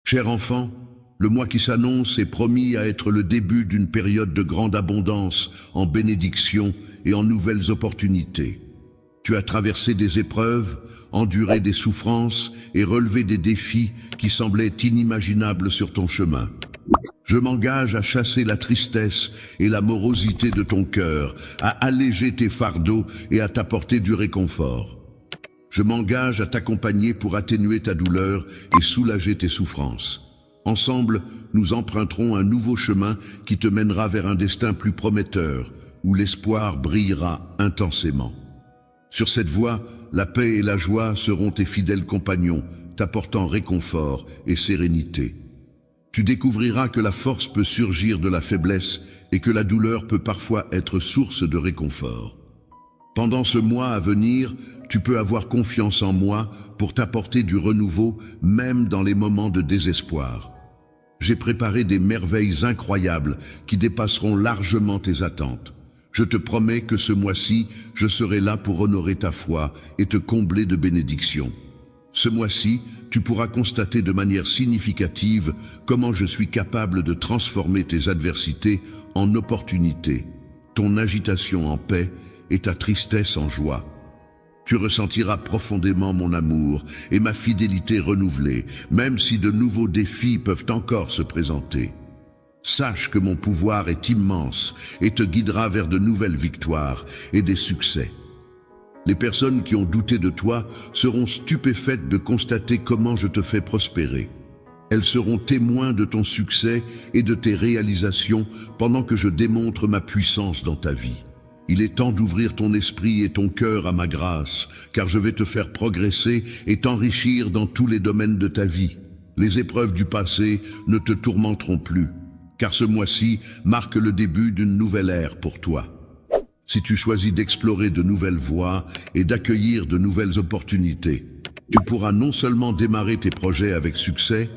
Cher enfant, le mois qui s'annonce est promis à être le début d'une période de grande abondance en bénédictions et en nouvelles opportunités. Tu as traversé des épreuves, enduré des souffrances et relevé des défis qui semblaient inimaginables sur ton chemin. Je m'engage à chasser la tristesse et la morosité de ton cœur, à alléger tes fardeaux et à t'apporter du réconfort. Je m'engage à t'accompagner pour atténuer ta douleur et soulager tes souffrances. Ensemble, nous emprunterons un nouveau chemin qui te mènera vers un destin plus prometteur, où l'espoir brillera intensément. Sur cette voie, la paix et la joie seront tes fidèles compagnons, t'apportant réconfort et sérénité. Tu découvriras que la force peut surgir de la faiblesse et que la douleur peut parfois être source de réconfort. Pendant ce mois à venir, tu peux avoir confiance en moi pour t'apporter du renouveau, même dans les moments de désespoir. J'ai préparé des merveilles incroyables qui dépasseront largement tes attentes. Je te promets que ce mois-ci, je serai là pour honorer ta foi et te combler de bénédictions. Ce mois-ci, tu pourras constater de manière significative comment je suis capable de transformer tes adversités en opportunités, ton agitation en paix et ta tristesse en joie. Tu ressentiras profondément mon amour et ma fidélité renouvelée, même si de nouveaux défis peuvent encore se présenter. Sache que mon pouvoir est immense et te guidera vers de nouvelles victoires et des succès. Les personnes qui ont douté de toi seront stupéfaites de constater comment je te fais prospérer. Elles seront témoins de ton succès et de tes réalisations pendant que je démontre ma puissance dans ta vie. Il est temps d'ouvrir ton esprit et ton cœur à ma grâce, car je vais te faire progresser et t'enrichir dans tous les domaines de ta vie. Les épreuves du passé ne te tourmenteront plus, car ce mois-ci marque le début d'une nouvelle ère pour toi. Si tu choisis d'explorer de nouvelles voies et d'accueillir de nouvelles opportunités, tu pourras non seulement démarrer tes projets avec succès,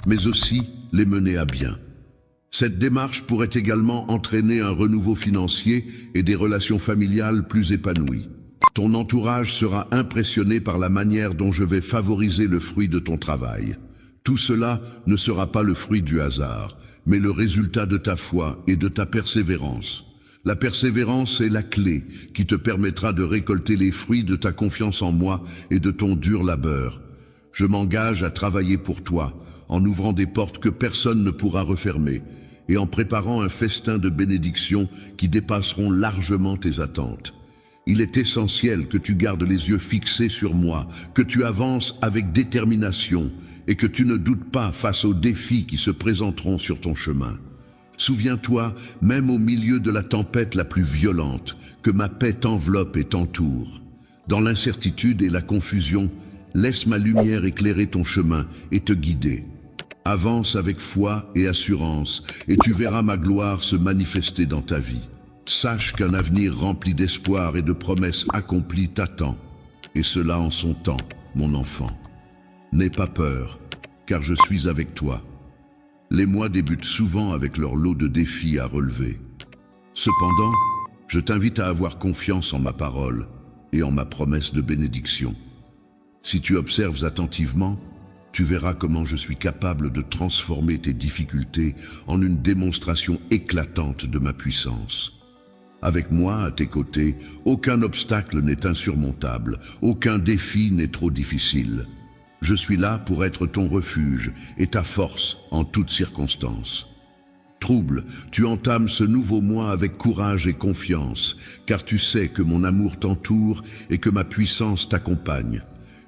mais aussi les mener à bien. Cette démarche pourrait également entraîner un renouveau financier et des relations familiales plus épanouies. Ton entourage sera impressionné par la manière dont je vais favoriser le fruit de ton travail. Tout cela ne sera pas le fruit du hasard, mais le résultat de ta foi et de ta persévérance. La persévérance est la clé qui te permettra de récolter les fruits de ta confiance en moi et de ton dur labeur. Je m'engage à travailler pour toi, en ouvrant des portes que personne ne pourra refermer, et en préparant un festin de bénédictions qui dépasseront largement tes attentes. Il est essentiel que tu gardes les yeux fixés sur moi, que tu avances avec détermination et que tu ne doutes pas face aux défis qui se présenteront sur ton chemin. Souviens-toi, même au milieu de la tempête la plus violente, que ma paix t'enveloppe et t'entoure. Dans l'incertitude et la confusion, laisse ma lumière éclairer ton chemin et te guider. Avance avec foi et assurance, et tu verras ma gloire se manifester dans ta vie. Sache qu'un avenir rempli d'espoir et de promesses accomplies t'attend, et cela en son temps, mon enfant. N'aie pas peur, car je suis avec toi. Les mois débutent souvent avec leur lot de défis à relever. Cependant, je t'invite à avoir confiance en ma parole et en ma promesse de bénédiction. Si tu observes attentivement, tu verras comment je suis capable de transformer tes difficultés en une démonstration éclatante de ma puissance. Avec moi, à tes côtés, aucun obstacle n'est insurmontable, aucun défi n'est trop difficile. Je suis là pour être ton refuge et ta force en toutes circonstances. Trouble, tu entames ce nouveau mois avec courage et confiance, car tu sais que mon amour t'entoure et que ma puissance t'accompagne.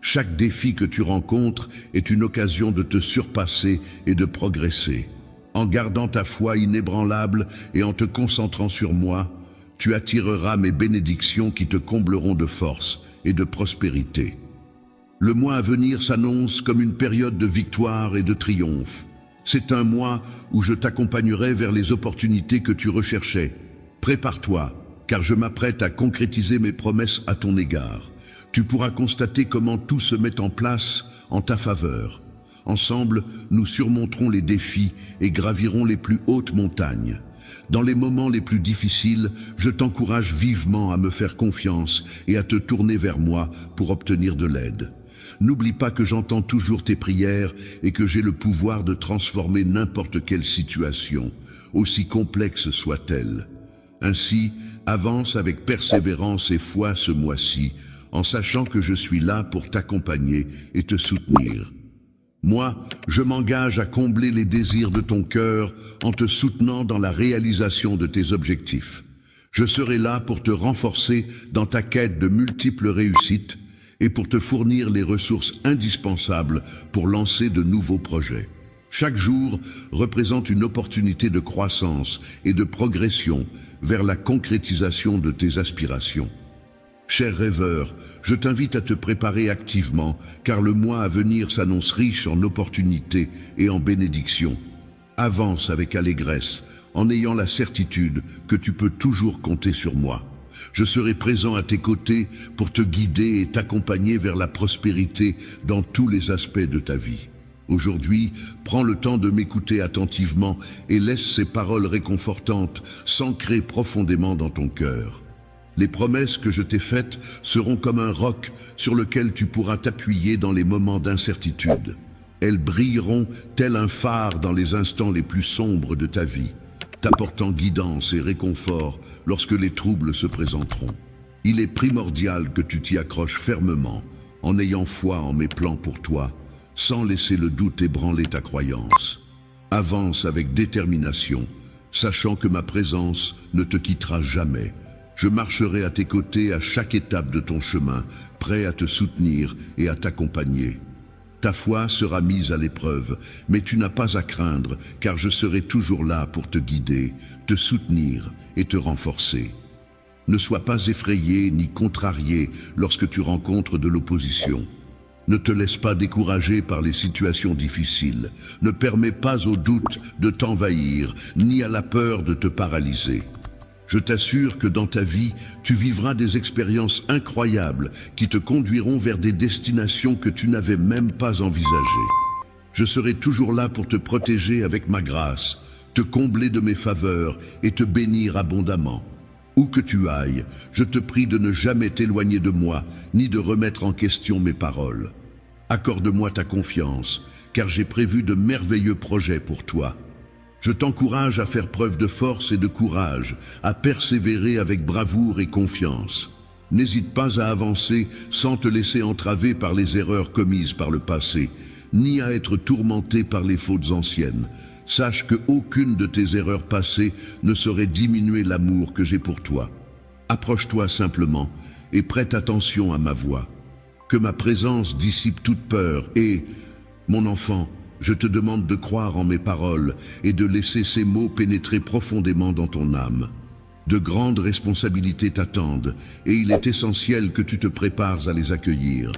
Chaque défi que tu rencontres est une occasion de te surpasser et de progresser. En gardant ta foi inébranlable et en te concentrant sur moi, tu attireras mes bénédictions qui te combleront de force et de prospérité. Le mois à venir s'annonce comme une période de victoire et de triomphe. C'est un mois où je t'accompagnerai vers les opportunités que tu recherchais. Prépare-toi, car je m'apprête à concrétiser mes promesses à ton égard. Tu pourras constater comment tout se met en place en ta faveur. Ensemble, nous surmonterons les défis et gravirons les plus hautes montagnes. Dans les moments les plus difficiles, je t'encourage vivement à me faire confiance et à te tourner vers moi pour obtenir de l'aide. N'oublie pas que j'entends toujours tes prières et que j'ai le pouvoir de transformer n'importe quelle situation, aussi complexe soit-elle. Ainsi, avance avec persévérance et foi ce mois-ci, en sachant que je suis là pour t'accompagner et te soutenir. Moi, je m'engage à combler les désirs de ton cœur en te soutenant dans la réalisation de tes objectifs. Je serai là pour te renforcer dans ta quête de multiples réussites et pour te fournir les ressources indispensables pour lancer de nouveaux projets. Chaque jour représente une opportunité de croissance et de progression vers la concrétisation de tes aspirations. Cher rêveur, je t'invite à te préparer activement, car le mois à venir s'annonce riche en opportunités et en bénédictions. Avance avec allégresse, en ayant la certitude que tu peux toujours compter sur moi. Je serai présent à tes côtés pour te guider et t'accompagner vers la prospérité dans tous les aspects de ta vie. Aujourd'hui, prends le temps de m'écouter attentivement et laisse ces paroles réconfortantes s'ancrer profondément dans ton cœur. Les promesses que je t'ai faites seront comme un roc sur lequel tu pourras t'appuyer dans les moments d'incertitude. Elles brilleront tel un phare dans les instants les plus sombres de ta vie, t'apportant guidance et réconfort lorsque les troubles se présenteront. Il est primordial que tu t'y accroches fermement, en ayant foi en mes plans pour toi, sans laisser le doute ébranler ta croyance. Avance avec détermination, sachant que ma présence ne te quittera jamais. Je marcherai à tes côtés à chaque étape de ton chemin, prêt à te soutenir et à t'accompagner. Ta foi sera mise à l'épreuve, mais tu n'as pas à craindre, car je serai toujours là pour te guider, te soutenir et te renforcer. Ne sois pas effrayé ni contrarié lorsque tu rencontres de l'opposition. Ne te laisse pas décourager par les situations difficiles. Ne permets pas au doute de t'envahir, ni à la peur de te paralyser. Je t'assure que dans ta vie, tu vivras des expériences incroyables qui te conduiront vers des destinations que tu n'avais même pas envisagées. Je serai toujours là pour te protéger avec ma grâce, te combler de mes faveurs et te bénir abondamment. Où que tu ailles, je te prie de ne jamais t'éloigner de moi, ni de remettre en question mes paroles. Accorde-moi ta confiance, car j'ai prévu de merveilleux projets pour toi. Je t'encourage à faire preuve de force et de courage, à persévérer avec bravoure et confiance. N'hésite pas à avancer sans te laisser entraver par les erreurs commises par le passé, ni à être tourmenté par les fautes anciennes. Sache que aucune de tes erreurs passées ne saurait diminuer l'amour que j'ai pour toi. Approche-toi simplement et prête attention à ma voix. Que ma présence dissipe toute peur et, mon enfant, je te demande de croire en mes paroles et de laisser ces mots pénétrer profondément dans ton âme. De grandes responsabilités t'attendent et il est essentiel que tu te prépares à les accueillir.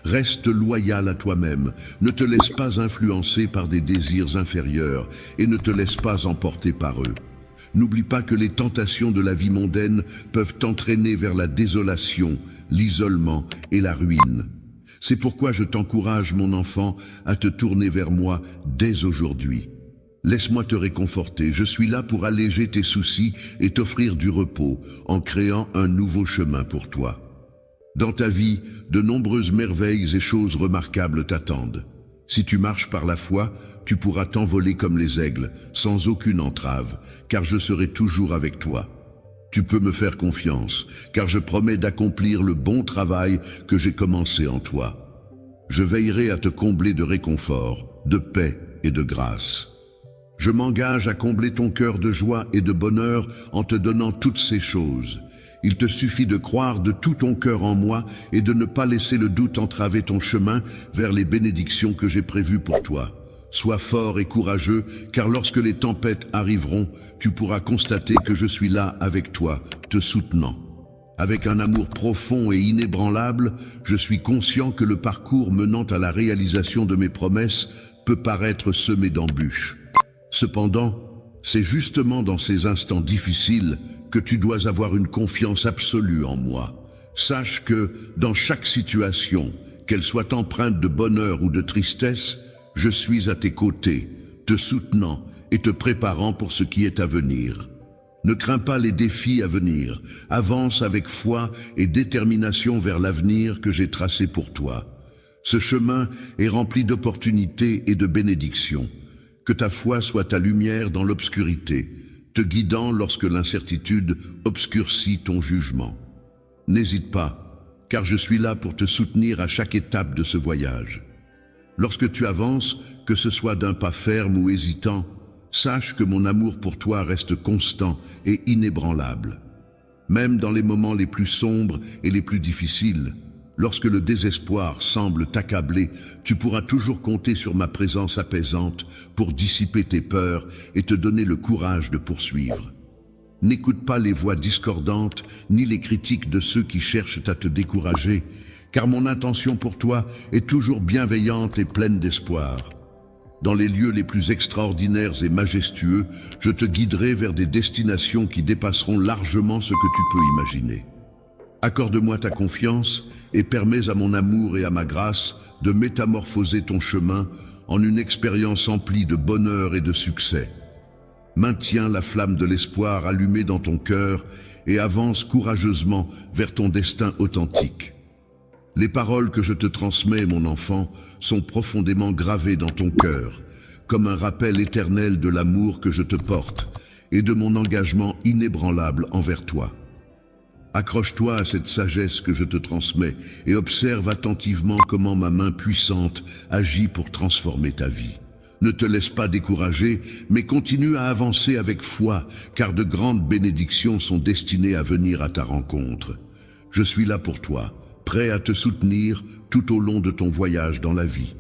Reste loyal à toi-même, ne te laisse pas influencer par des désirs inférieurs et ne te laisse pas emporter par eux. N'oublie pas que les tentations de la vie mondaine peuvent t'entraîner vers la désolation, l'isolement et la ruine. C'est pourquoi je t'encourage, mon enfant, à te tourner vers moi dès aujourd'hui. Laisse-moi te réconforter, je suis là pour alléger tes soucis et t'offrir du repos en créant un nouveau chemin pour toi. Dans ta vie, de nombreuses merveilles et choses remarquables t'attendent. Si tu marches par la foi, tu pourras t'envoler comme les aigles, sans aucune entrave, car je serai toujours avec toi. Tu peux me faire confiance, car je promets d'accomplir le bon travail que j'ai commencé en toi. Je veillerai à te combler de réconfort, de paix et de grâce. Je m'engage à combler ton cœur de joie et de bonheur en te donnant toutes ces choses. Il te suffit de croire de tout ton cœur en moi et de ne pas laisser le doute entraver ton chemin vers les bénédictions que j'ai prévues pour toi. Sois fort et courageux, car lorsque les tempêtes arriveront, tu pourras constater que je suis là avec toi, te soutenant. Avec un amour profond et inébranlable, je suis conscient que le parcours menant à la réalisation de mes promesses peut paraître semé d'embûches. Cependant, c'est justement dans ces instants difficiles que tu dois avoir une confiance absolue en moi. Sache que, dans chaque situation, qu'elle soit empreinte de bonheur ou de tristesse, je suis à tes côtés, te soutenant et te préparant pour ce qui est à venir. Ne crains pas les défis à venir, avance avec foi et détermination vers l'avenir que j'ai tracé pour toi. Ce chemin est rempli d'opportunités et de bénédictions. Que ta foi soit ta lumière dans l'obscurité, te guidant lorsque l'incertitude obscurcit ton jugement. N'hésite pas, car je suis là pour te soutenir à chaque étape de ce voyage. Lorsque tu avances, que ce soit d'un pas ferme ou hésitant, sache que mon amour pour toi reste constant et inébranlable. Même dans les moments les plus sombres et les plus difficiles, lorsque le désespoir semble t'accabler, tu pourras toujours compter sur ma présence apaisante pour dissiper tes peurs et te donner le courage de poursuivre. N'écoute pas les voix discordantes ni les critiques de ceux qui cherchent à te décourager, car mon intention pour toi est toujours bienveillante et pleine d'espoir. Dans les lieux les plus extraordinaires et majestueux, je te guiderai vers des destinations qui dépasseront largement ce que tu peux imaginer. Accorde-moi ta confiance et permets à mon amour et à ma grâce de métamorphoser ton chemin en une expérience emplie de bonheur et de succès. Maintiens la flamme de l'espoir allumée dans ton cœur et avance courageusement vers ton destin authentique. Les paroles que je te transmets, mon enfant, sont profondément gravées dans ton cœur, comme un rappel éternel de l'amour que je te porte et de mon engagement inébranlable envers toi. Accroche-toi à cette sagesse que je te transmets et observe attentivement comment ma main puissante agit pour transformer ta vie. Ne te laisse pas décourager, mais continue à avancer avec foi, car de grandes bénédictions sont destinées à venir à ta rencontre. Je suis là pour toi, prêt à te soutenir tout au long de ton voyage dans la vie.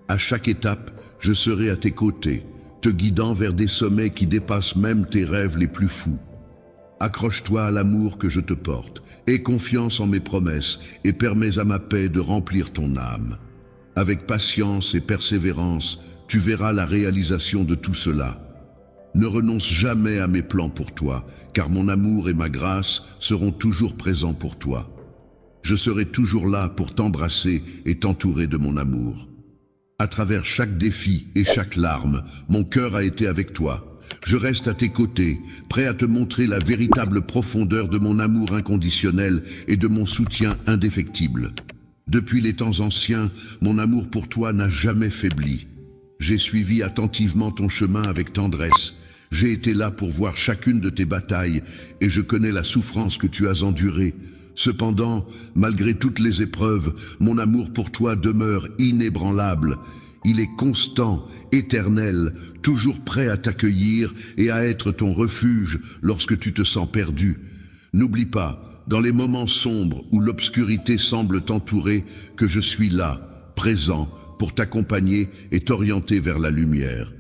À chaque étape, je serai à tes côtés, te guidant vers des sommets qui dépassent même tes rêves les plus fous. Accroche-toi à l'amour que je te porte, aie confiance en mes promesses et permets à ma paix de remplir ton âme. Avec patience et persévérance, tu verras la réalisation de tout cela. Ne renonce jamais à mes plans pour toi, car mon amour et ma grâce seront toujours présents pour toi. Je serai toujours là pour t'embrasser et t'entourer de mon amour. À travers chaque défi et chaque larme, mon cœur a été avec toi. Je reste à tes côtés, prêt à te montrer la véritable profondeur de mon amour inconditionnel et de mon soutien indéfectible. Depuis les temps anciens, mon amour pour toi n'a jamais faibli. J'ai suivi attentivement ton chemin avec tendresse. J'ai été là pour voir chacune de tes batailles et je connais la souffrance que tu as endurée. Cependant, malgré toutes les épreuves, mon amour pour toi demeure inébranlable. Il est constant, éternel, toujours prêt à t'accueillir et à être ton refuge lorsque tu te sens perdu. N'oublie pas, dans les moments sombres où l'obscurité semble t'entourer, que je suis là, présent, pour t'accompagner et t'orienter vers la lumière.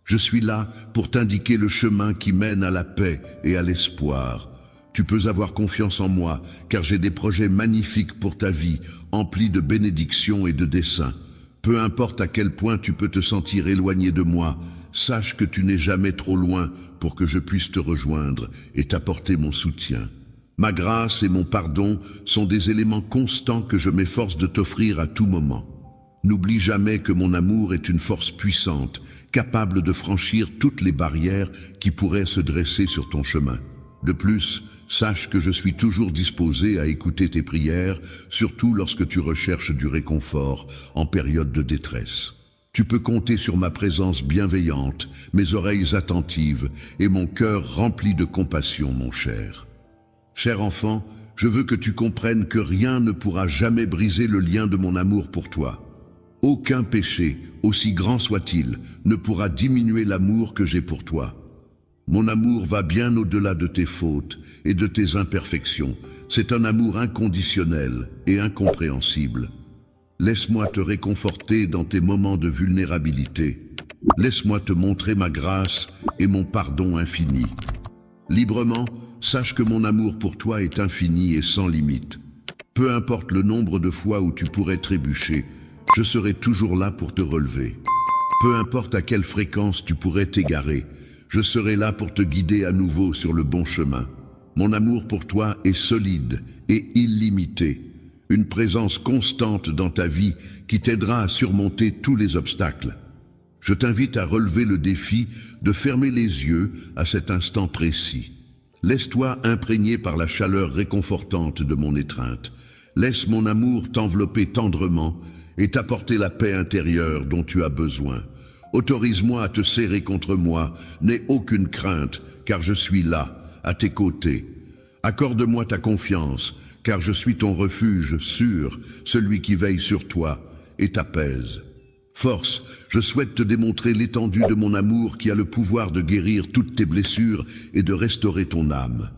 Je suis là pour t'indiquer le chemin qui mène à la paix et à l'espoir. Tu peux avoir confiance en moi, car j'ai des projets magnifiques pour ta vie, emplis de bénédictions et de desseins. Peu importe à quel point tu peux te sentir éloigné de moi, sache que tu n'es jamais trop loin pour que je puisse te rejoindre et t'apporter mon soutien. Ma grâce et mon pardon sont des éléments constants que je m'efforce de t'offrir à tout moment. N'oublie jamais que mon amour est une force puissante, capable de franchir toutes les barrières qui pourraient se dresser sur ton chemin. De plus, sache que je suis toujours disposé à écouter tes prières, surtout lorsque tu recherches du réconfort en période de détresse. Tu peux compter sur ma présence bienveillante, mes oreilles attentives et mon cœur rempli de compassion, mon cher. Cher enfant, je veux que tu comprennes que rien ne pourra jamais briser le lien de mon amour pour toi. Aucun péché, aussi grand soit-il, ne pourra diminuer l'amour que j'ai pour toi. Mon amour va bien au-delà de tes fautes et de tes imperfections. C'est un amour inconditionnel et incompréhensible. Laisse-moi te réconforter dans tes moments de vulnérabilité. Laisse-moi te montrer ma grâce et mon pardon infini. Librement, sache que mon amour pour toi est infini et sans limite. Peu importe le nombre de fois où tu pourrais trébucher, je serai toujours là pour te relever. Peu importe à quelle fréquence tu pourrais t'égarer, je serai là pour te guider à nouveau sur le bon chemin. Mon amour pour toi est solide et illimité, une présence constante dans ta vie qui t'aidera à surmonter tous les obstacles. Je t'invite à relever le défi de fermer les yeux à cet instant précis. Laisse-toi imprégner par la chaleur réconfortante de mon étreinte. Laisse mon amour t'envelopper tendrement et t'apporter la paix intérieure dont tu as besoin. Autorise-moi à te serrer contre moi, n'aie aucune crainte, car je suis là, à tes côtés. Accorde-moi ta confiance, car je suis ton refuge sûr, celui qui veille sur toi et t'apaise. Force, je souhaite te démontrer l'étendue de mon amour qui a le pouvoir de guérir toutes tes blessures et de restaurer ton âme.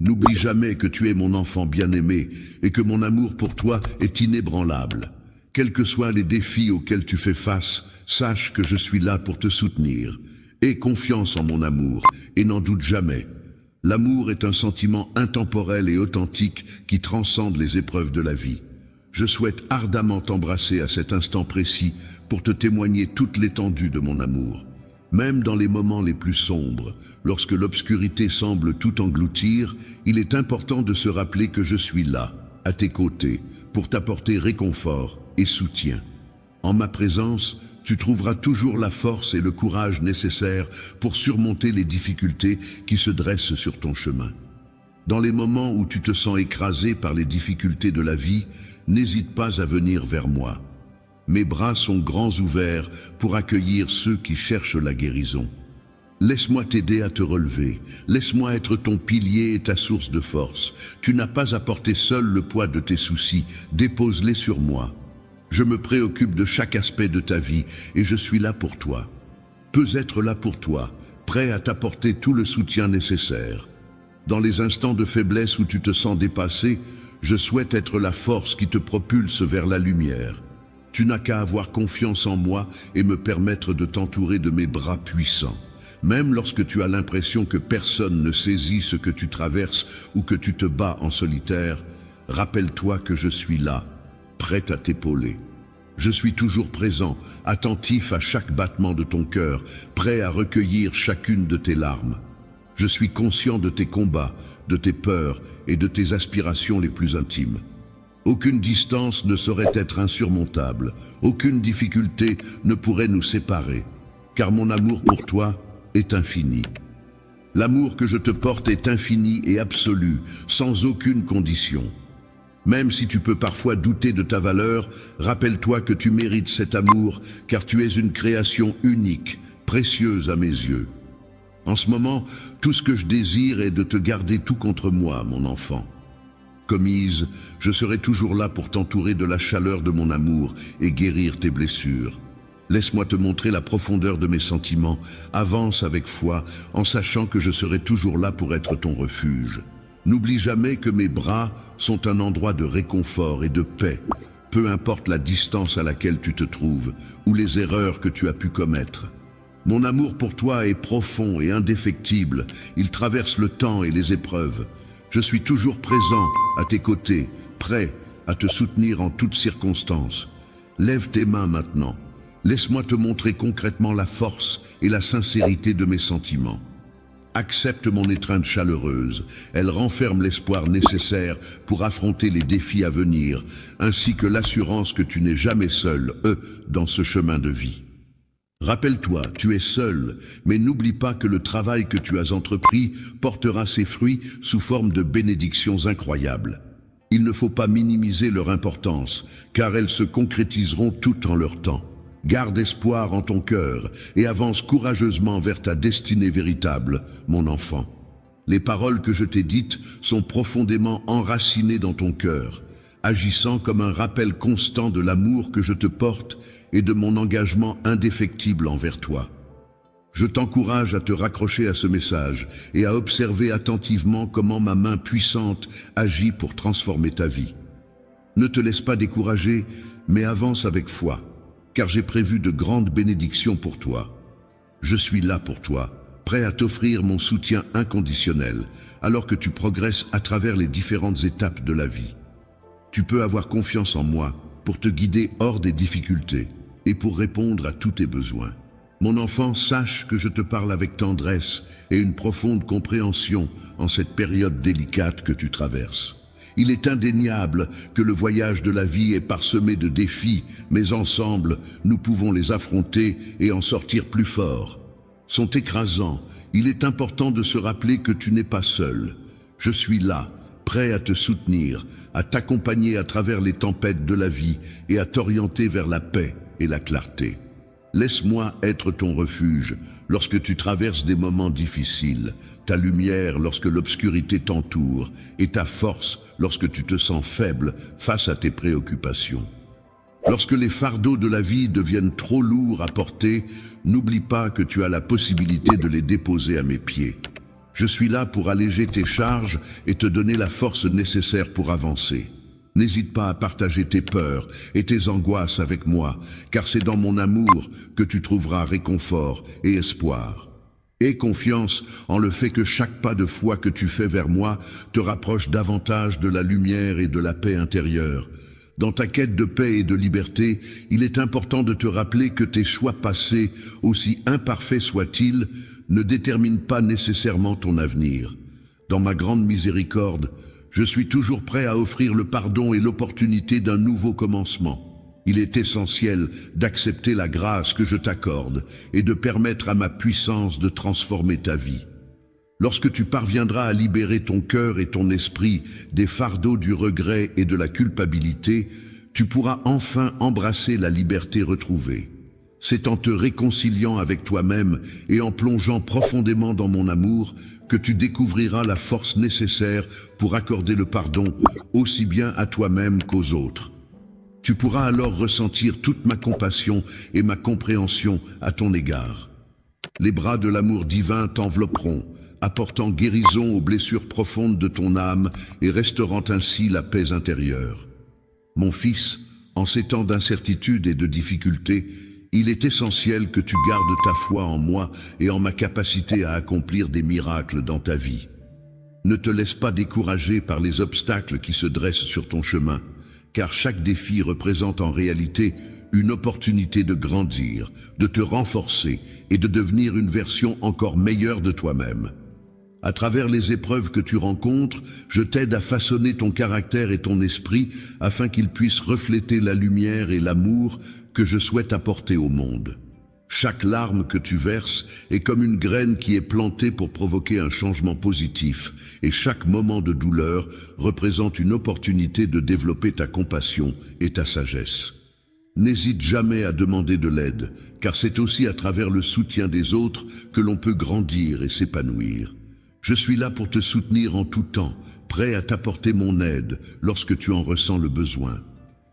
N'oublie jamais que tu es mon enfant bien-aimé et que mon amour pour toi est inébranlable. Quels que soient les défis auxquels tu fais face, sache que je suis là pour te soutenir. Aie confiance en mon amour et n'en doute jamais. L'amour est un sentiment intemporel et authentique qui transcende les épreuves de la vie. Je souhaite ardemment t'embrasser à cet instant précis pour te témoigner toute l'étendue de mon amour. Même dans les moments les plus sombres, lorsque l'obscurité semble tout engloutir, il est important de se rappeler que je suis là, à tes côtés, pour t'apporter réconfort et soutien. En ma présence, tu trouveras toujours la force et le courage nécessaires pour surmonter les difficultés qui se dressent sur ton chemin. Dans les moments où tu te sens écrasé par les difficultés de la vie, n'hésite pas à venir vers moi. Mes bras sont grands ouverts pour accueillir ceux qui cherchent la guérison. Laisse-moi t'aider à te relever. Laisse-moi être ton pilier et ta source de force. Tu n'as pas à porter seul le poids de tes soucis. Dépose-les sur moi. Je me préoccupe de chaque aspect de ta vie et je suis là pour toi. Peux être là pour toi, prêt à t'apporter tout le soutien nécessaire. Dans les instants de faiblesse où tu te sens dépassé, je souhaite être la force qui te propulse vers la lumière. Tu n'as qu'à avoir confiance en moi et me permettre de t'entourer de mes bras puissants. Même lorsque tu as l'impression que personne ne saisit ce que tu traverses ou que tu te bats en solitaire, rappelle-toi que je suis là, prêt à t'épauler. Je suis toujours présent, attentif à chaque battement de ton cœur, prêt à recueillir chacune de tes larmes. Je suis conscient de tes combats, de tes peurs et de tes aspirations les plus intimes. Aucune distance ne saurait être insurmontable, aucune difficulté ne pourrait nous séparer, car mon amour pour toi est infini. L'amour que je te porte est infini et absolu, sans aucune condition. Même si tu peux parfois douter de ta valeur, rappelle-toi que tu mérites cet amour, car tu es une création unique, précieuse à mes yeux. En ce moment, tout ce que je désire est de te garder tout contre moi, mon enfant. Commise, je serai toujours là pour t'entourer de la chaleur de mon amour et guérir tes blessures. Laisse-moi te montrer la profondeur de mes sentiments. Avance avec foi, en sachant que je serai toujours là pour être ton refuge. N'oublie jamais que mes bras sont un endroit de réconfort et de paix, peu importe la distance à laquelle tu te trouves ou les erreurs que tu as pu commettre. Mon amour pour toi est profond et indéfectible, il traverse le temps et les épreuves. Je suis toujours présent à tes côtés, prêt à te soutenir en toutes circonstances. Lève tes mains maintenant. Laisse-moi te montrer concrètement la force et la sincérité de mes sentiments. Accepte mon étreinte chaleureuse. Elle renferme l'espoir nécessaire pour affronter les défis à venir, ainsi que l'assurance que tu n'es jamais seul, dans ce chemin de vie. Rappelle-toi, tu es seul, mais n'oublie pas que le travail que tu as entrepris portera ses fruits sous forme de bénédictions incroyables. Il ne faut pas minimiser leur importance, car elles se concrétiseront toutes en leur temps. Garde espoir en ton cœur et avance courageusement vers ta destinée véritable, mon enfant. Les paroles que je t'ai dites sont profondément enracinées dans ton cœur, agissant comme un rappel constant de l'amour que je te porte et de mon engagement indéfectible envers toi. Je t'encourage à te raccrocher à ce message et à observer attentivement comment ma main puissante agit pour transformer ta vie. Ne te laisse pas décourager, mais avance avec foi, car j'ai prévu de grandes bénédictions pour toi. Je suis là pour toi, prêt à t'offrir mon soutien inconditionnel, alors que tu progresses à travers les différentes étapes de la vie. Tu peux avoir confiance en moi pour te guider hors des difficultés et pour répondre à tous tes besoins. Mon enfant, sache que je te parle avec tendresse et une profonde compréhension en cette période délicate que tu traverses. Il est indéniable que le voyage de la vie est parsemé de défis, mais ensemble, nous pouvons les affronter et en sortir plus forts. Sont écrasants, il est important de se rappeler que tu n'es pas seul. Je suis là, prêt à te soutenir, à t'accompagner à travers les tempêtes de la vie et à t'orienter vers la paix et la clarté. Laisse-moi être ton refuge lorsque tu traverses des moments difficiles, ta lumière lorsque l'obscurité t'entoure et ta force lorsque tu te sens faible face à tes préoccupations. Lorsque les fardeaux de la vie deviennent trop lourds à porter, n'oublie pas que tu as la possibilité de les déposer à mes pieds. Je suis là pour alléger tes charges et te donner la force nécessaire pour avancer. N'hésite pas à partager tes peurs et tes angoisses avec moi, car c'est dans mon amour que tu trouveras réconfort et espoir. Aie confiance en le fait que chaque pas de foi que tu fais vers moi te rapproche davantage de la lumière et de la paix intérieure. Dans ta quête de paix et de liberté, il est important de te rappeler que tes choix passés, aussi imparfaits soient-ils, ne déterminent pas nécessairement ton avenir. Dans ma grande miséricorde, je suis toujours prêt à offrir le pardon et l'opportunité d'un nouveau commencement. Il est essentiel d'accepter la grâce que je t'accorde et de permettre à ma puissance de transformer ta vie. Lorsque tu parviendras à libérer ton cœur et ton esprit des fardeaux du regret et de la culpabilité, tu pourras enfin embrasser la liberté retrouvée. C'est en te réconciliant avec toi-même et en plongeant profondément dans mon amour que tu découvriras la force nécessaire pour accorder le pardon aussi bien à toi-même qu'aux autres. Tu pourras alors ressentir toute ma compassion et ma compréhension à ton égard. Les bras de l'amour divin t'envelopperont, apportant guérison aux blessures profondes de ton âme et restaurant ainsi la paix intérieure. Mon fils, en ces temps d'incertitude et de difficulté, il est essentiel que tu gardes ta foi en moi et en ma capacité à accomplir des miracles dans ta vie. Ne te laisse pas décourager par les obstacles qui se dressent sur ton chemin, car chaque défi représente en réalité une opportunité de grandir, de te renforcer et de devenir une version encore meilleure de toi-même. À travers les épreuves que tu rencontres, je t'aide à façonner ton caractère et ton esprit afin qu'ils puissent refléter la lumière et l'amour que je souhaite apporter au monde. Chaque larme que tu verses est comme une graine qui est plantée pour provoquer un changement positif, et chaque moment de douleur représente une opportunité de développer ta compassion et ta sagesse. N'hésite jamais à demander de l'aide, car c'est aussi à travers le soutien des autres que l'on peut grandir et s'épanouir. Je suis là pour te soutenir en tout temps, prêt à t'apporter mon aide lorsque tu en ressens le besoin.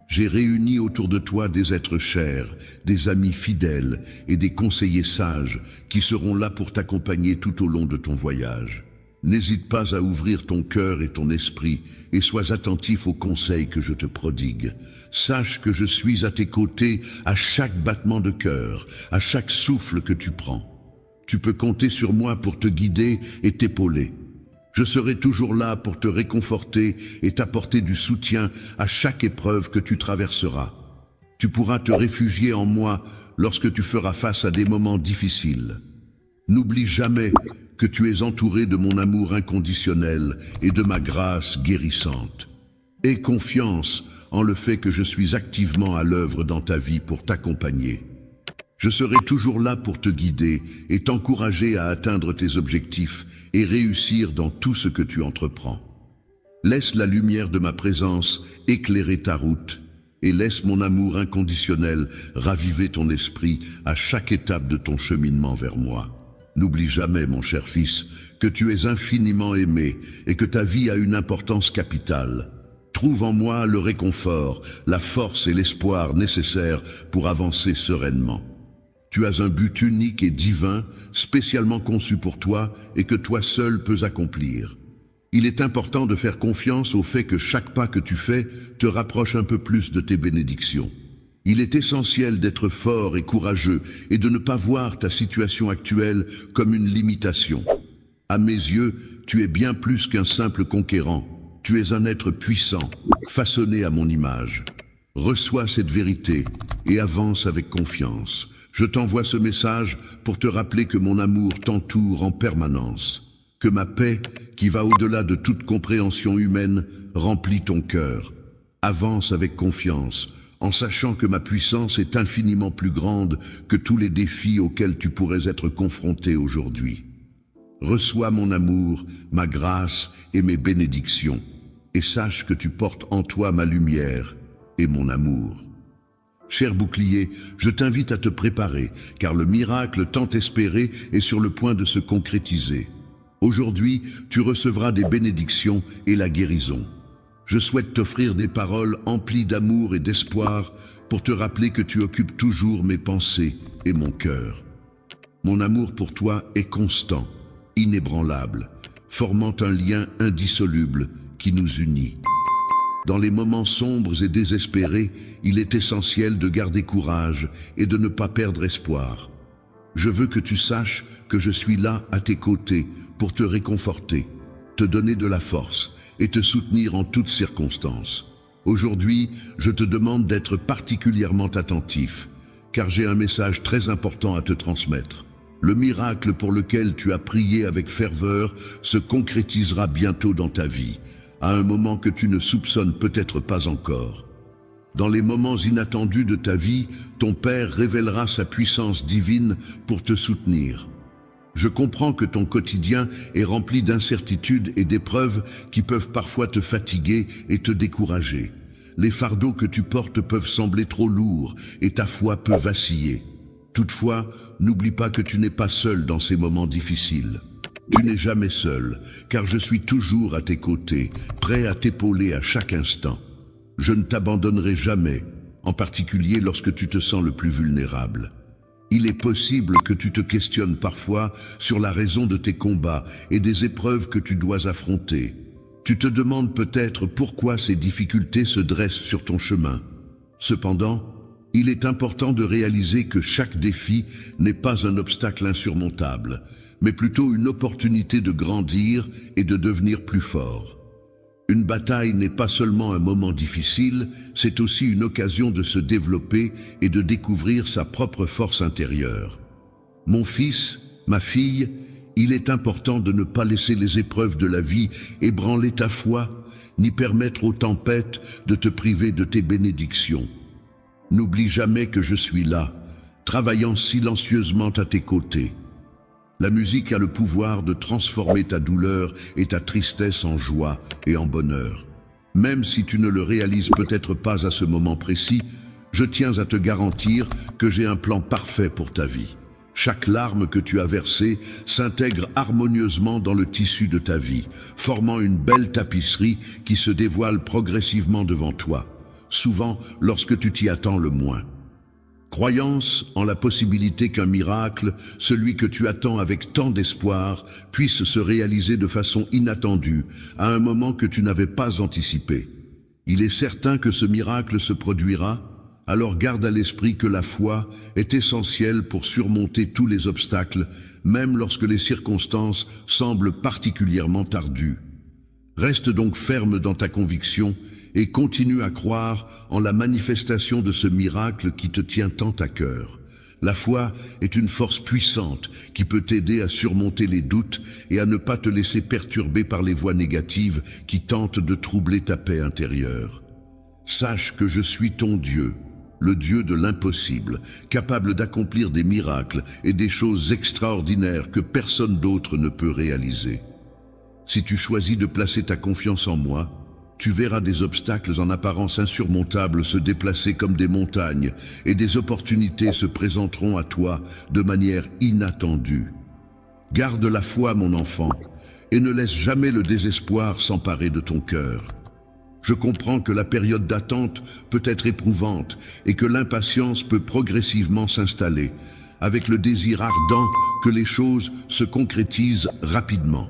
J'ai réuni autour de toi des êtres chers, des amis fidèles et des conseillers sages qui seront là pour t'accompagner tout au long de ton voyage. N'hésite pas à ouvrir ton cœur et ton esprit et sois attentif aux conseils que je te prodigue. Sache que je suis à tes côtés à chaque battement de cœur, à chaque souffle que tu prends. Tu peux compter sur moi pour te guider et t'épauler. Je serai toujours là pour te réconforter et t'apporter du soutien à chaque épreuve que tu traverseras. Tu pourras te réfugier en moi lorsque tu feras face à des moments difficiles. N'oublie jamais que tu es entouré de mon amour inconditionnel et de ma grâce guérissante. Aie confiance en le fait que je suis activement à l'œuvre dans ta vie pour t'accompagner. Je serai toujours là pour te guider et t'encourager à atteindre tes objectifs et réussir dans tout ce que tu entreprends. Laisse la lumière de ma présence éclairer ta route et laisse mon amour inconditionnel raviver ton esprit à chaque étape de ton cheminement vers moi. N'oublie jamais, mon cher fils, que tu es infiniment aimé et que ta vie a une importance capitale. Trouve en moi le réconfort, la force et l'espoir nécessaires pour avancer sereinement. Tu as un but unique et divin, spécialement conçu pour toi et que toi seul peux accomplir. Il est important de faire confiance au fait que chaque pas que tu fais te rapproche un peu plus de tes bénédictions. Il est essentiel d'être fort et courageux et de ne pas voir ta situation actuelle comme une limitation. À mes yeux, tu es bien plus qu'un simple conquérant. Tu es un être puissant, façonné à mon image. Reçois cette vérité et avance avec confiance. Je t'envoie ce message pour te rappeler que mon amour t'entoure en permanence, que ma paix, qui va au-delà de toute compréhension humaine, remplit ton cœur. Avance avec confiance, en sachant que ma puissance est infiniment plus grande que tous les défis auxquels tu pourrais être confronté aujourd'hui. Reçois mon amour, ma grâce et mes bénédictions. et sache que tu portes en toi ma lumière et mon amour. Cher bouclier, je t'invite à te préparer, car le miracle tant espéré est sur le point de se concrétiser. Aujourd'hui, tu recevras des bénédictions et la guérison. Je souhaite t'offrir des paroles emplies d'amour et d'espoir pour te rappeler que tu occupes toujours mes pensées et mon cœur. Mon amour pour toi est constant, inébranlable, formant un lien indissoluble qui nous unit. Dans les moments sombres et désespérés, il est essentiel de garder courage et de ne pas perdre espoir. Je veux que tu saches que je suis là à tes côtés pour te réconforter, te donner de la force et te soutenir en toutes circonstances. Aujourd'hui, je te demande d'être particulièrement attentif, car j'ai un message très important à te transmettre. Le miracle pour lequel tu as prié avec ferveur se concrétisera bientôt dans ta vie, à un moment que tu ne soupçonnes peut-être pas encore. Dans les moments inattendus de ta vie, ton Père révélera sa puissance divine pour te soutenir. Je comprends que ton quotidien est rempli d'incertitudes et d'épreuves qui peuvent parfois te fatiguer et te décourager. Les fardeaux que tu portes peuvent sembler trop lourds et ta foi peut vaciller. Toutefois, n'oublie pas que tu n'es pas seul dans ces moments difficiles. Tu n'es jamais seul, car je suis toujours à tes côtés, prêt à t'épauler à chaque instant. Je ne t'abandonnerai jamais, en particulier lorsque tu te sens le plus vulnérable. Il est possible que tu te questionnes parfois sur la raison de tes combats et des épreuves que tu dois affronter. Tu te demandes peut-être pourquoi ces difficultés se dressent sur ton chemin. Cependant, il est important de réaliser que chaque défi n'est pas un obstacle insurmontable, mais plutôt une opportunité de grandir et de devenir plus fort. Une bataille n'est pas seulement un moment difficile, c'est aussi une occasion de se développer et de découvrir sa propre force intérieure. Mon fils, ma fille, il est important de ne pas laisser les épreuves de la vie ébranler ta foi, ni permettre aux tempêtes de te priver de tes bénédictions. N'oublie jamais que je suis là, travaillant silencieusement à tes côtés. La musique a le pouvoir de transformer ta douleur et ta tristesse en joie et en bonheur. Même si tu ne le réalises peut-être pas à ce moment précis, je tiens à te garantir que j'ai un plan parfait pour ta vie. Chaque larme que tu as versée s'intègre harmonieusement dans le tissu de ta vie, formant une belle tapisserie qui se dévoile progressivement devant toi, souvent lorsque tu t'y attends le moins. Croyance en la possibilité qu'un miracle, celui que tu attends avec tant d'espoir, puisse se réaliser de façon inattendue, à un moment que tu n'avais pas anticipé. Il est certain que ce miracle se produira, alors garde à l'esprit que la foi est essentielle pour surmonter tous les obstacles, même lorsque les circonstances semblent particulièrement ardues. Reste donc ferme dans ta conviction et continue à croire en la manifestation de ce miracle qui te tient tant à cœur. La foi est une force puissante qui peut t'aider à surmonter les doutes et à ne pas te laisser perturber par les voix négatives qui tentent de troubler ta paix intérieure. Sache que je suis ton Dieu, le Dieu de l'impossible, capable d'accomplir des miracles et des choses extraordinaires que personne d'autre ne peut réaliser. Si tu choisis de placer ta confiance en moi, tu verras des obstacles en apparence insurmontables se déplacer comme des montagnes et des opportunités se présenteront à toi de manière inattendue. Garde la foi, mon enfant, et ne laisse jamais le désespoir s'emparer de ton cœur. Je comprends que la période d'attente peut être éprouvante et que l'impatience peut progressivement s'installer, avec le désir ardent que les choses se concrétisent rapidement.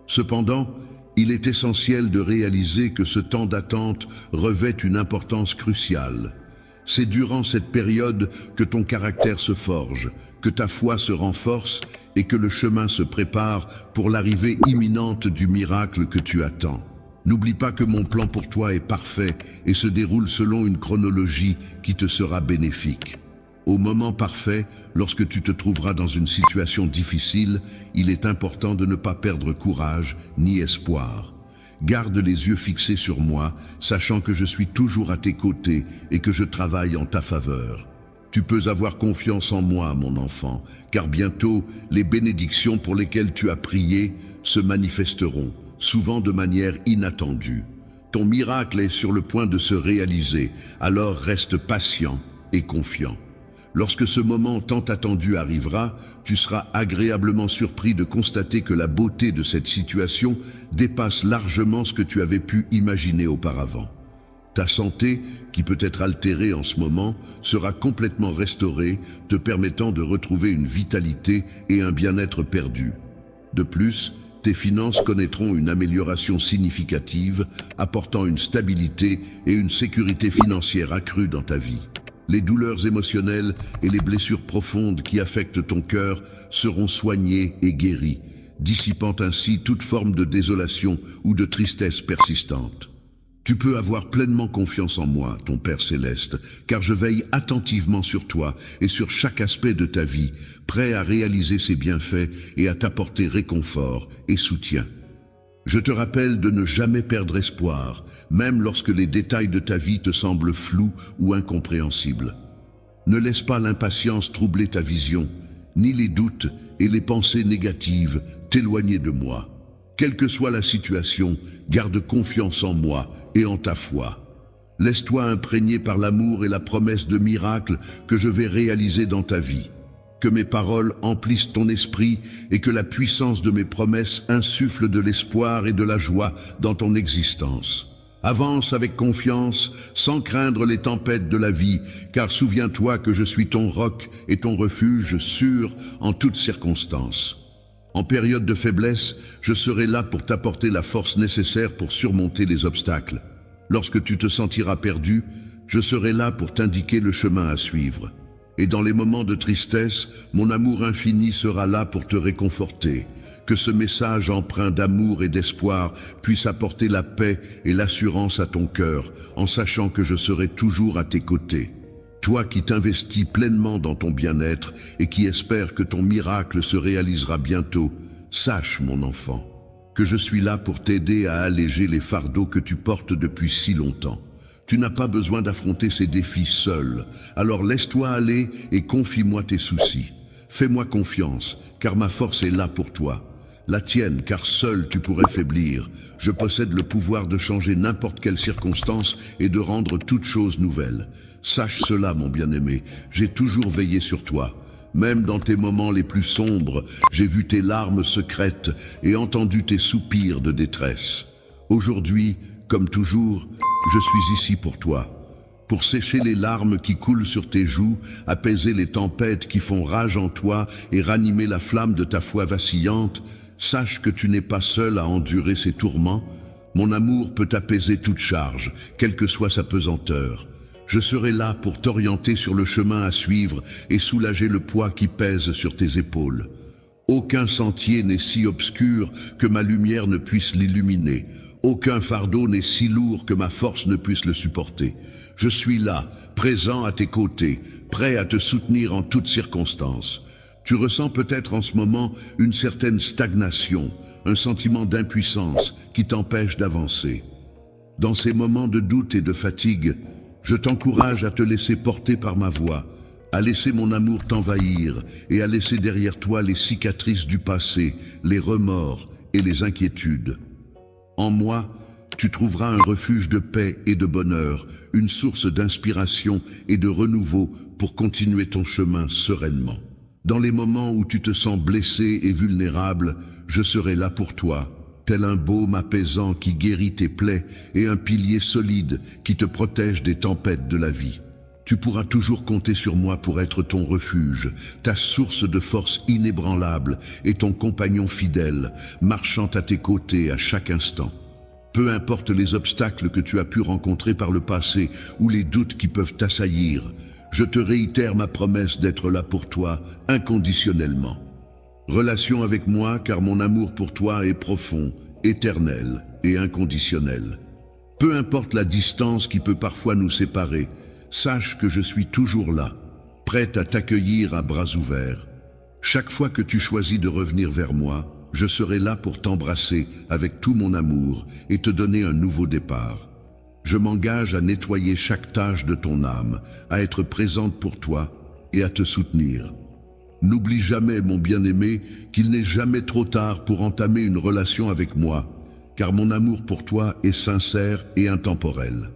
Cependant, il est essentiel de réaliser que ce temps d'attente revêt une importance cruciale. C'est durant cette période que ton caractère se forge, que ta foi se renforce et que le chemin se prépare pour l'arrivée imminente du miracle que tu attends. N'oublie pas que mon plan pour toi est parfait et se déroule selon une chronologie qui te sera bénéfique. Au moment parfait, lorsque tu te trouveras dans une situation difficile, il est important de ne pas perdre courage ni espoir. Garde les yeux fixés sur moi, sachant que je suis toujours à tes côtés et que je travaille en ta faveur. Tu peux avoir confiance en moi, mon enfant, car bientôt, les bénédictions pour lesquelles tu as prié se manifesteront, souvent de manière inattendue. Ton miracle est sur le point de se réaliser, alors reste patient et confiant. Lorsque ce moment tant attendu arrivera, tu seras agréablement surpris de constater que la beauté de cette situation dépasse largement ce que tu avais pu imaginer auparavant. Ta santé, qui peut être altérée en ce moment, sera complètement restaurée, te permettant de retrouver une vitalité et un bien-être perdu. De plus, tes finances connaîtront une amélioration significative, apportant une stabilité et une sécurité financière accrue dans ta vie. Les douleurs émotionnelles et les blessures profondes qui affectent ton cœur seront soignées et guéries, dissipant ainsi toute forme de désolation ou de tristesse persistante. Tu peux avoir pleinement confiance en moi, ton Père Céleste, car je veille attentivement sur toi et sur chaque aspect de ta vie, prêt à réaliser ses bienfaits et à t'apporter réconfort et soutien. Je te rappelle de ne jamais perdre espoir, même lorsque les détails de ta vie te semblent flous ou incompréhensibles. Ne laisse pas l'impatience troubler ta vision, ni les doutes et les pensées négatives t'éloigner de moi. Quelle que soit la situation, garde confiance en moi et en ta foi. Laisse-toi imprégner par l'amour et la promesse de miracle que je vais réaliser dans ta vie. Que mes paroles emplissent ton esprit et que la puissance de mes promesses insuffle de l'espoir et de la joie dans ton existence. Avance avec confiance, sans craindre les tempêtes de la vie, car souviens-toi que je suis ton roc et ton refuge sûr en toutes circonstances. En période de faiblesse, je serai là pour t'apporter la force nécessaire pour surmonter les obstacles. Lorsque tu te sentiras perdu, je serai là pour t'indiquer le chemin à suivre. Et dans les moments de tristesse, mon amour infini sera là pour te réconforter. Que ce message empreint d'amour et d'espoir puisse apporter la paix et l'assurance à ton cœur, en sachant que je serai toujours à tes côtés. Toi qui t'investis pleinement dans ton bien-être et qui espères que ton miracle se réalisera bientôt, sache, mon enfant, que je suis là pour t'aider à alléger les fardeaux que tu portes depuis si longtemps. Tu n'as pas besoin d'affronter ces défis seul, alors laisse-toi aller et confie-moi tes soucis. Fais-moi confiance, car ma force est là pour toi. La tienne, car seul tu pourrais faiblir. Je possède le pouvoir de changer n'importe quelle circonstance et de rendre toute chose nouvelle. Sache cela, mon bien-aimé, j'ai toujours veillé sur toi. Même dans tes moments les plus sombres, j'ai vu tes larmes secrètes et entendu tes soupirs de détresse. Aujourd'hui, comme toujours, je suis ici pour toi. Pour sécher les larmes qui coulent sur tes joues, apaiser les tempêtes qui font rage en toi et ranimer la flamme de ta foi vacillante, sache que tu n'es pas seul à endurer ces tourments. Mon amour peut apaiser toute charge, quelle que soit sa pesanteur. Je serai là pour t'orienter sur le chemin à suivre et soulager le poids qui pèse sur tes épaules. Aucun sentier n'est si obscur que ma lumière ne puisse l'illuminer. Aucun fardeau n'est si lourd que ma force ne puisse le supporter. Je suis là, présent à tes côtés, prêt à te soutenir en toutes circonstances. Tu ressens peut-être en ce moment une certaine stagnation, un sentiment d'impuissance qui t'empêche d'avancer. Dans ces moments de doute et de fatigue, je t'encourage à te laisser porter par ma voix, à laisser mon amour t'envahir et à laisser derrière toi les cicatrices du passé, les remords et les inquiétudes. En moi, tu trouveras un refuge de paix et de bonheur, une source d'inspiration et de renouveau pour continuer ton chemin sereinement. Dans les moments où tu te sens blessé et vulnérable, je serai là pour toi, tel un baume apaisant qui guérit tes plaies et un pilier solide qui te protège des tempêtes de la vie. Tu pourras toujours compter sur moi pour être ton refuge, ta source de force inébranlable et ton compagnon fidèle, marchant à tes côtés à chaque instant. Peu importe les obstacles que tu as pu rencontrer par le passé ou les doutes qui peuvent t'assaillir, je te réitère ma promesse d'être là pour toi inconditionnellement. Relation avec moi, car mon amour pour toi est profond, éternel et inconditionnel. Peu importe la distance qui peut parfois nous séparer, sache que je suis toujours là, prêt à t'accueillir à bras ouverts. Chaque fois que tu choisis de revenir vers moi, je serai là pour t'embrasser avec tout mon amour et te donner un nouveau départ. Je m'engage à nettoyer chaque tâche de ton âme, à être présente pour toi et à te soutenir. N'oublie jamais, mon bien-aimé, qu'il n'est jamais trop tard pour entamer une relation avec moi, car mon amour pour toi est sincère et intemporel.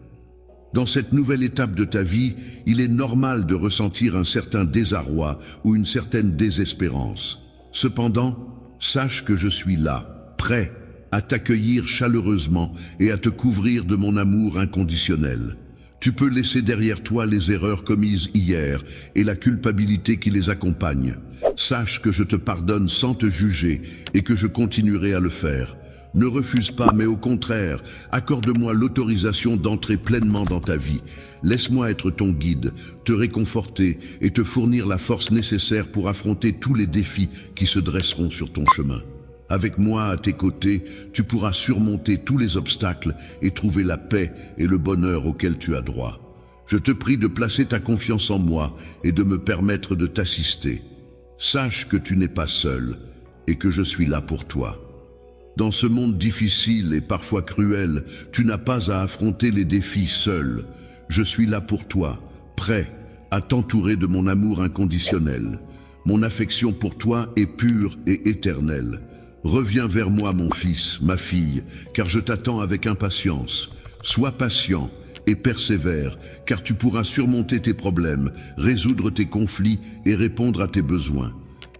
Dans cette nouvelle étape de ta vie, il est normal de ressentir un certain désarroi ou une certaine désespérance. Cependant, sache que je suis là, prêt à t'accueillir chaleureusement et à te couvrir de mon amour inconditionnel. Tu peux laisser derrière toi les erreurs commises hier et la culpabilité qui les accompagne. Sache que je te pardonne sans te juger et que je continuerai à le faire. Ne refuse pas, mais au contraire, accorde-moi l'autorisation d'entrer pleinement dans ta vie. Laisse-moi être ton guide, te réconforter et te fournir la force nécessaire pour affronter tous les défis qui se dresseront sur ton chemin. Avec moi à tes côtés, tu pourras surmonter tous les obstacles et trouver la paix et le bonheur auxquels tu as droit. Je te prie de placer ta confiance en moi et de me permettre de t'assister. Sache que tu n'es pas seul et que je suis là pour toi. Dans ce monde difficile et parfois cruel, tu n'as pas à affronter les défis seul. Je suis là pour toi, prêt à t'entourer de mon amour inconditionnel. Mon affection pour toi est pure et éternelle. Reviens vers moi, mon fils, ma fille, car je t'attends avec impatience. Sois patient et persévère, car tu pourras surmonter tes problèmes, résoudre tes conflits et répondre à tes besoins.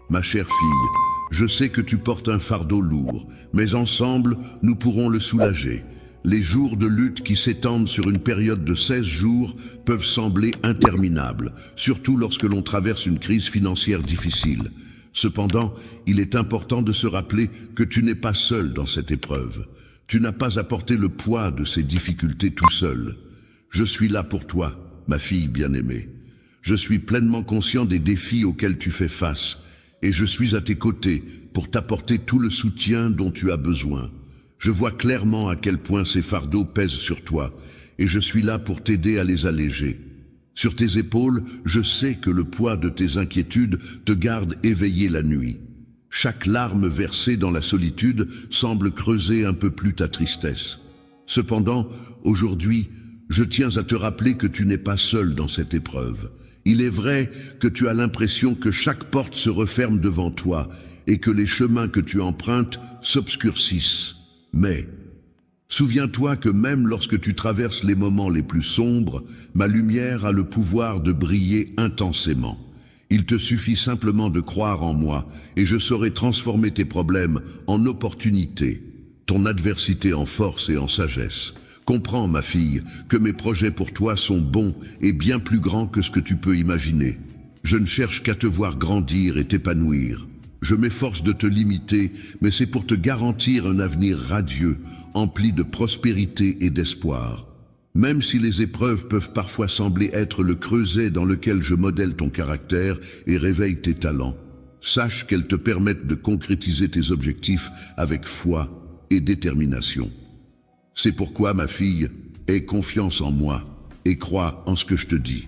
Ma chère fille, je sais que tu portes un fardeau lourd, mais ensemble, nous pourrons le soulager. Les jours de lutte qui s'étendent sur une période de 16 jours peuvent sembler interminables, surtout lorsque l'on traverse une crise financière difficile. Cependant, il est important de se rappeler que tu n'es pas seul dans cette épreuve. Tu n'as pas à porter le poids de ces difficultés tout seul. Je suis là pour toi, ma fille bien-aimée. Je suis pleinement conscient des défis auxquels tu fais face, et je suis à tes côtés pour t'apporter tout le soutien dont tu as besoin. Je vois clairement à quel point ces fardeaux pèsent sur toi, et je suis là pour t'aider à les alléger. Sur tes épaules, je sais que le poids de tes inquiétudes te garde éveillé la nuit. Chaque larme versée dans la solitude semble creuser un peu plus ta tristesse. Cependant, aujourd'hui, je tiens à te rappeler que tu n'es pas seul dans cette épreuve. Il est vrai que tu as l'impression que chaque porte se referme devant toi et que les chemins que tu empruntes s'obscurcissent. Mais souviens-toi que même lorsque tu traverses les moments les plus sombres, ma lumière a le pouvoir de briller intensément. Il te suffit simplement de croire en moi et je saurai transformer tes problèmes en opportunités, ton adversité en force et en sagesse. Comprends, ma fille, que mes projets pour toi sont bons et bien plus grands que ce que tu peux imaginer. Je ne cherche qu'à te voir grandir et t'épanouir. Je m'efforce de te limiter, mais c'est pour te garantir un avenir radieux, empli de prospérité et d'espoir. Même si les épreuves peuvent parfois sembler être le creuset dans lequel je modèle ton caractère et réveille tes talents, sache qu'elles te permettent de concrétiser tes objectifs avec foi et détermination. C'est pourquoi, ma fille, aie confiance en moi et crois en ce que je te dis.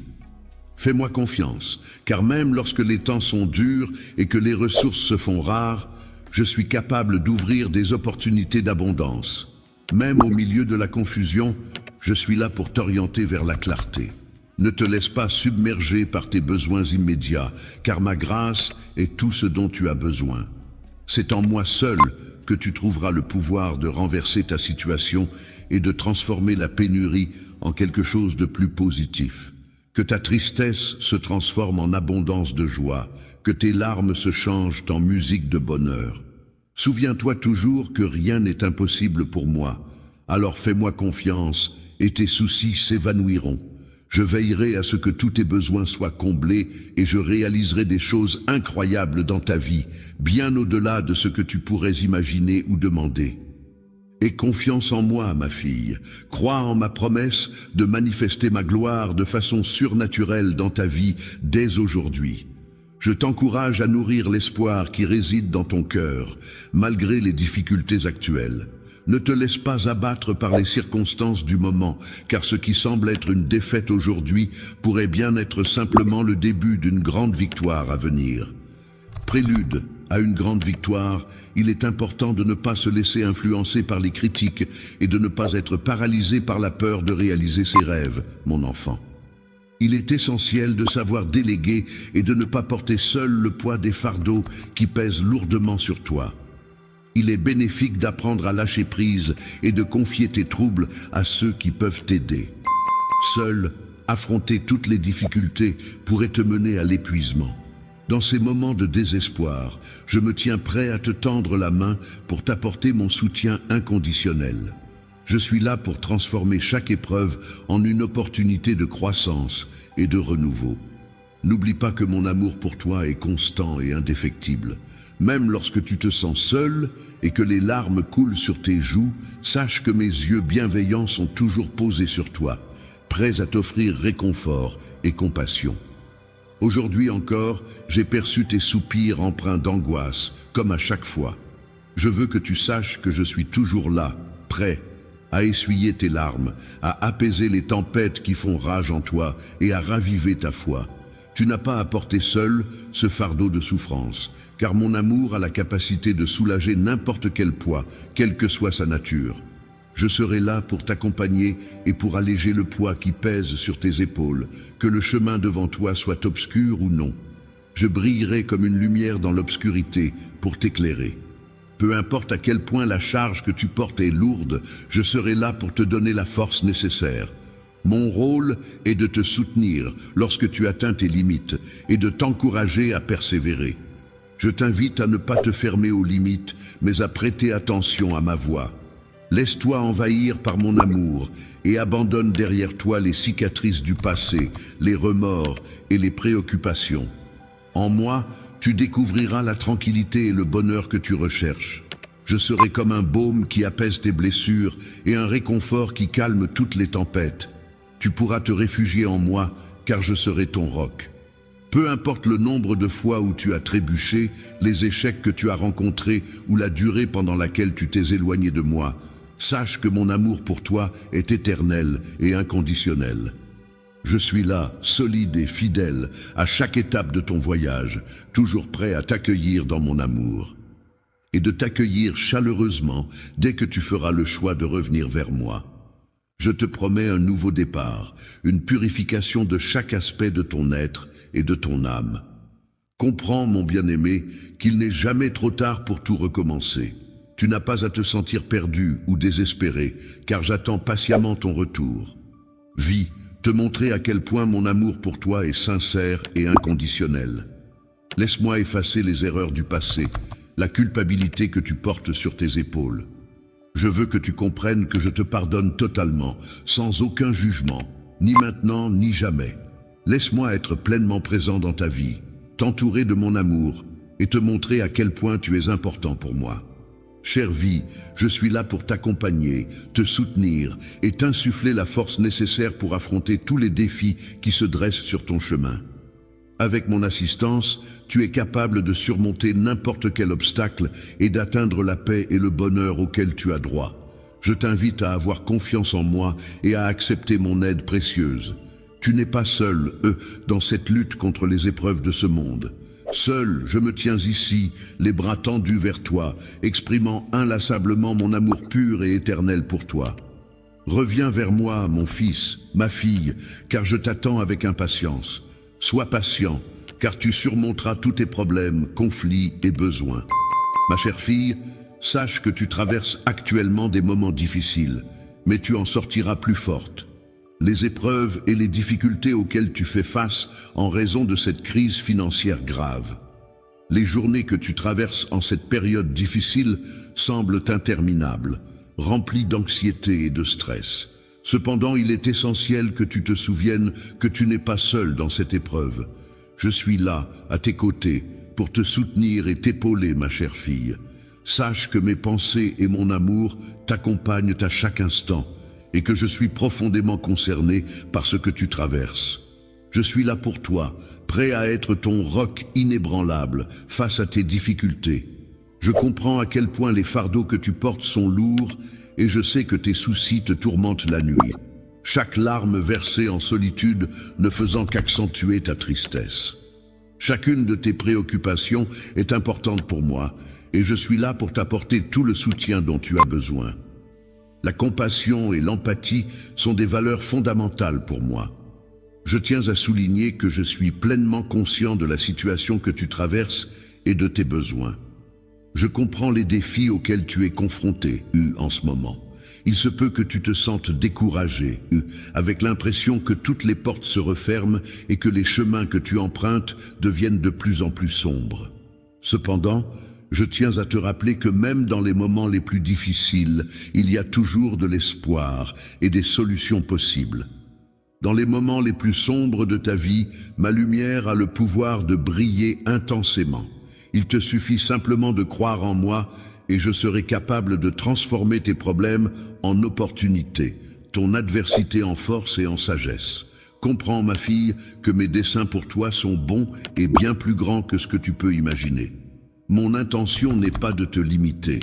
Fais-moi confiance, car même lorsque les temps sont durs et que les ressources se font rares, je suis capable d'ouvrir des opportunités d'abondance. Même au milieu de la confusion, je suis là pour t'orienter vers la clarté. Ne te laisse pas submerger par tes besoins immédiats, car ma grâce est tout ce dont tu as besoin. C'est en moi seul que tu trouveras le pouvoir de renverser ta situation et de transformer la pénurie en quelque chose de plus positif. Que ta tristesse se transforme en abondance de joie, que tes larmes se changent en musique de bonheur. Souviens-toi toujours que rien n'est impossible pour moi, alors fais-moi confiance et tes soucis s'évanouiront. Je veillerai à ce que tous tes besoins soient comblés et je réaliserai des choses incroyables dans ta vie, bien au-delà de ce que tu pourrais imaginer ou demander. Aie confiance en moi, ma fille. Crois en ma promesse de manifester ma gloire de façon surnaturelle dans ta vie dès aujourd'hui. Je t'encourage à nourrir l'espoir qui réside dans ton cœur, malgré les difficultés actuelles. Ne te laisse pas abattre par les circonstances du moment, car ce qui semble être une défaite aujourd'hui pourrait bien être simplement le début d'une grande victoire à venir. Prélude à une grande victoire, il est important de ne pas se laisser influencer par les critiques et de ne pas être paralysé par la peur de réaliser ses rêves, mon enfant. Il est essentiel de savoir déléguer et de ne pas porter seul le poids des fardeaux qui pèsent lourdement sur toi. Il est bénéfique d'apprendre à lâcher prise et de confier tes troubles à ceux qui peuvent t'aider. Seul, affronter toutes les difficultés pourrait te mener à l'épuisement. Dans ces moments de désespoir, je me tiens prêt à te tendre la main pour t'apporter mon soutien inconditionnel. Je suis là pour transformer chaque épreuve en une opportunité de croissance et de renouveau. N'oublie pas que mon amour pour toi est constant et indéfectible. Même lorsque tu te sens seul et que les larmes coulent sur tes joues, sache que mes yeux bienveillants sont toujours posés sur toi, prêts à t'offrir réconfort et compassion. Aujourd'hui encore, j'ai perçu tes soupirs empreints d'angoisse, comme à chaque fois. Je veux que tu saches que je suis toujours là, prêt à essuyer tes larmes, à apaiser les tempêtes qui font rage en toi et à raviver ta foi. Tu n'as pas à porter seul ce fardeau de souffrance, car mon amour a la capacité de soulager n'importe quel poids, quelle que soit sa nature. Je serai là pour t'accompagner et pour alléger le poids qui pèse sur tes épaules, que le chemin devant toi soit obscur ou non. Je brillerai comme une lumière dans l'obscurité pour t'éclairer. Peu importe à quel point la charge que tu portes est lourde, je serai là pour te donner la force nécessaire. Mon rôle est de te soutenir lorsque tu atteins tes limites et de t'encourager à persévérer. Je t'invite à ne pas te fermer aux limites, mais à prêter attention à ma voix. Laisse-toi envahir par mon amour et abandonne derrière toi les cicatrices du passé, les remords et les préoccupations. En moi, tu découvriras la tranquillité et le bonheur que tu recherches. Je serai comme un baume qui apaise tes blessures et un réconfort qui calme toutes les tempêtes. Tu pourras te réfugier en moi, car je serai ton roc. Peu importe le nombre de fois où tu as trébuché, les échecs que tu as rencontrés ou la durée pendant laquelle tu t'es éloigné de moi, sache que mon amour pour toi est éternel et inconditionnel. Je suis là, solide et fidèle, à chaque étape de ton voyage, toujours prêt à t'accueillir dans mon amour. Et de t'accueillir chaleureusement dès que tu feras le choix de revenir vers moi. Je te promets un nouveau départ, une purification de chaque aspect de ton être et de ton âme. Comprends, mon bien-aimé, qu'il n'est jamais trop tard pour tout recommencer. Tu n'as pas à te sentir perdu ou désespéré, car j'attends patiemment ton retour. Vis, te montrer à quel point mon amour pour toi est sincère et inconditionnel. Laisse-moi effacer les erreurs du passé, la culpabilité que tu portes sur tes épaules. Je veux que tu comprennes que je te pardonne totalement, sans aucun jugement, ni maintenant ni jamais. Laisse-moi être pleinement présent dans ta vie, t'entourer de mon amour et te montrer à quel point tu es important pour moi. Chère vie, je suis là pour t'accompagner, te soutenir et t'insuffler la force nécessaire pour affronter tous les défis qui se dressent sur ton chemin. Avec mon assistance, tu es capable de surmonter n'importe quel obstacle et d'atteindre la paix et le bonheur auxquels tu as droit. Je t'invite à avoir confiance en moi et à accepter mon aide précieuse. Tu n'es pas seul, dans cette lutte contre les épreuves de ce monde. Seul, je me tiens ici, les bras tendus vers toi, exprimant inlassablement mon amour pur et éternel pour toi. Reviens vers moi, mon fils, ma fille, car je t'attends avec impatience. Sois patient, car tu surmonteras tous tes problèmes, conflits et besoins. Ma chère fille, sache que tu traverses actuellement des moments difficiles, mais tu en sortiras plus forte. Les épreuves et les difficultés auxquelles tu fais face en raison de cette crise financière grave. Les journées que tu traverses en cette période difficile semblent interminables, remplies d'anxiété et de stress. Cependant, il est essentiel que tu te souviennes que tu n'es pas seul dans cette épreuve. Je suis là, à tes côtés, pour te soutenir et t'épauler, ma chère fille. Sache que mes pensées et mon amour t'accompagnent à chaque instant, et que je suis profondément concerné par ce que tu traverses. Je suis là pour toi, prêt à être ton roc inébranlable face à tes difficultés. Je comprends à quel point les fardeaux que tu portes sont lourds et je sais que tes soucis te tourmentent la nuit. Chaque larme versée en solitude ne faisant qu'accentuer ta tristesse. Chacune de tes préoccupations est importante pour moi et je suis là pour t'apporter tout le soutien dont tu as besoin. La compassion et l'empathie sont des valeurs fondamentales pour moi. Je tiens à souligner que je suis pleinement conscient de la situation que tu traverses et de tes besoins. Je comprends les défis auxquels tu es confronté, en ce moment. Il se peut que tu te sentes découragé, avec l'impression que toutes les portes se referment et que les chemins que tu empruntes deviennent de plus en plus sombres. Cependant, je tiens à te rappeler que même dans les moments les plus difficiles, il y a toujours de l'espoir et des solutions possibles. Dans les moments les plus sombres de ta vie, ma lumière a le pouvoir de briller intensément. Il te suffit simplement de croire en moi et je serai capable de transformer tes problèmes en opportunités, ton adversité en force et en sagesse. Comprends, ma fille, que mes desseins pour toi sont bons et bien plus grands que ce que tu peux imaginer. Mon intention n'est pas de te limiter,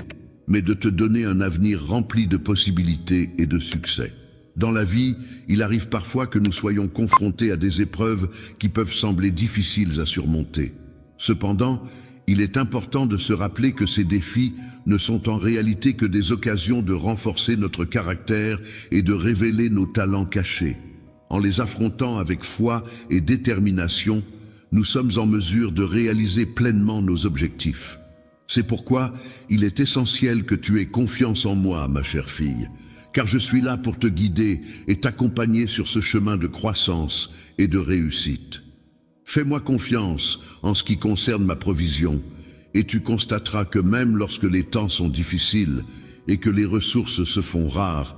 mais de te donner un avenir rempli de possibilités et de succès. Dans la vie, il arrive parfois que nous soyons confrontés à des épreuves qui peuvent sembler difficiles à surmonter. Cependant, il est important de se rappeler que ces défis ne sont en réalité que des occasions de renforcer notre caractère et de révéler nos talents cachés. En les affrontant avec foi et détermination, nous sommes en mesure de réaliser pleinement nos objectifs. C'est pourquoi il est essentiel que tu aies confiance en moi, ma chère fille, car je suis là pour te guider et t'accompagner sur ce chemin de croissance et de réussite. Fais-moi confiance en ce qui concerne ma provision, et tu constateras que même lorsque les temps sont difficiles et que les ressources se font rares,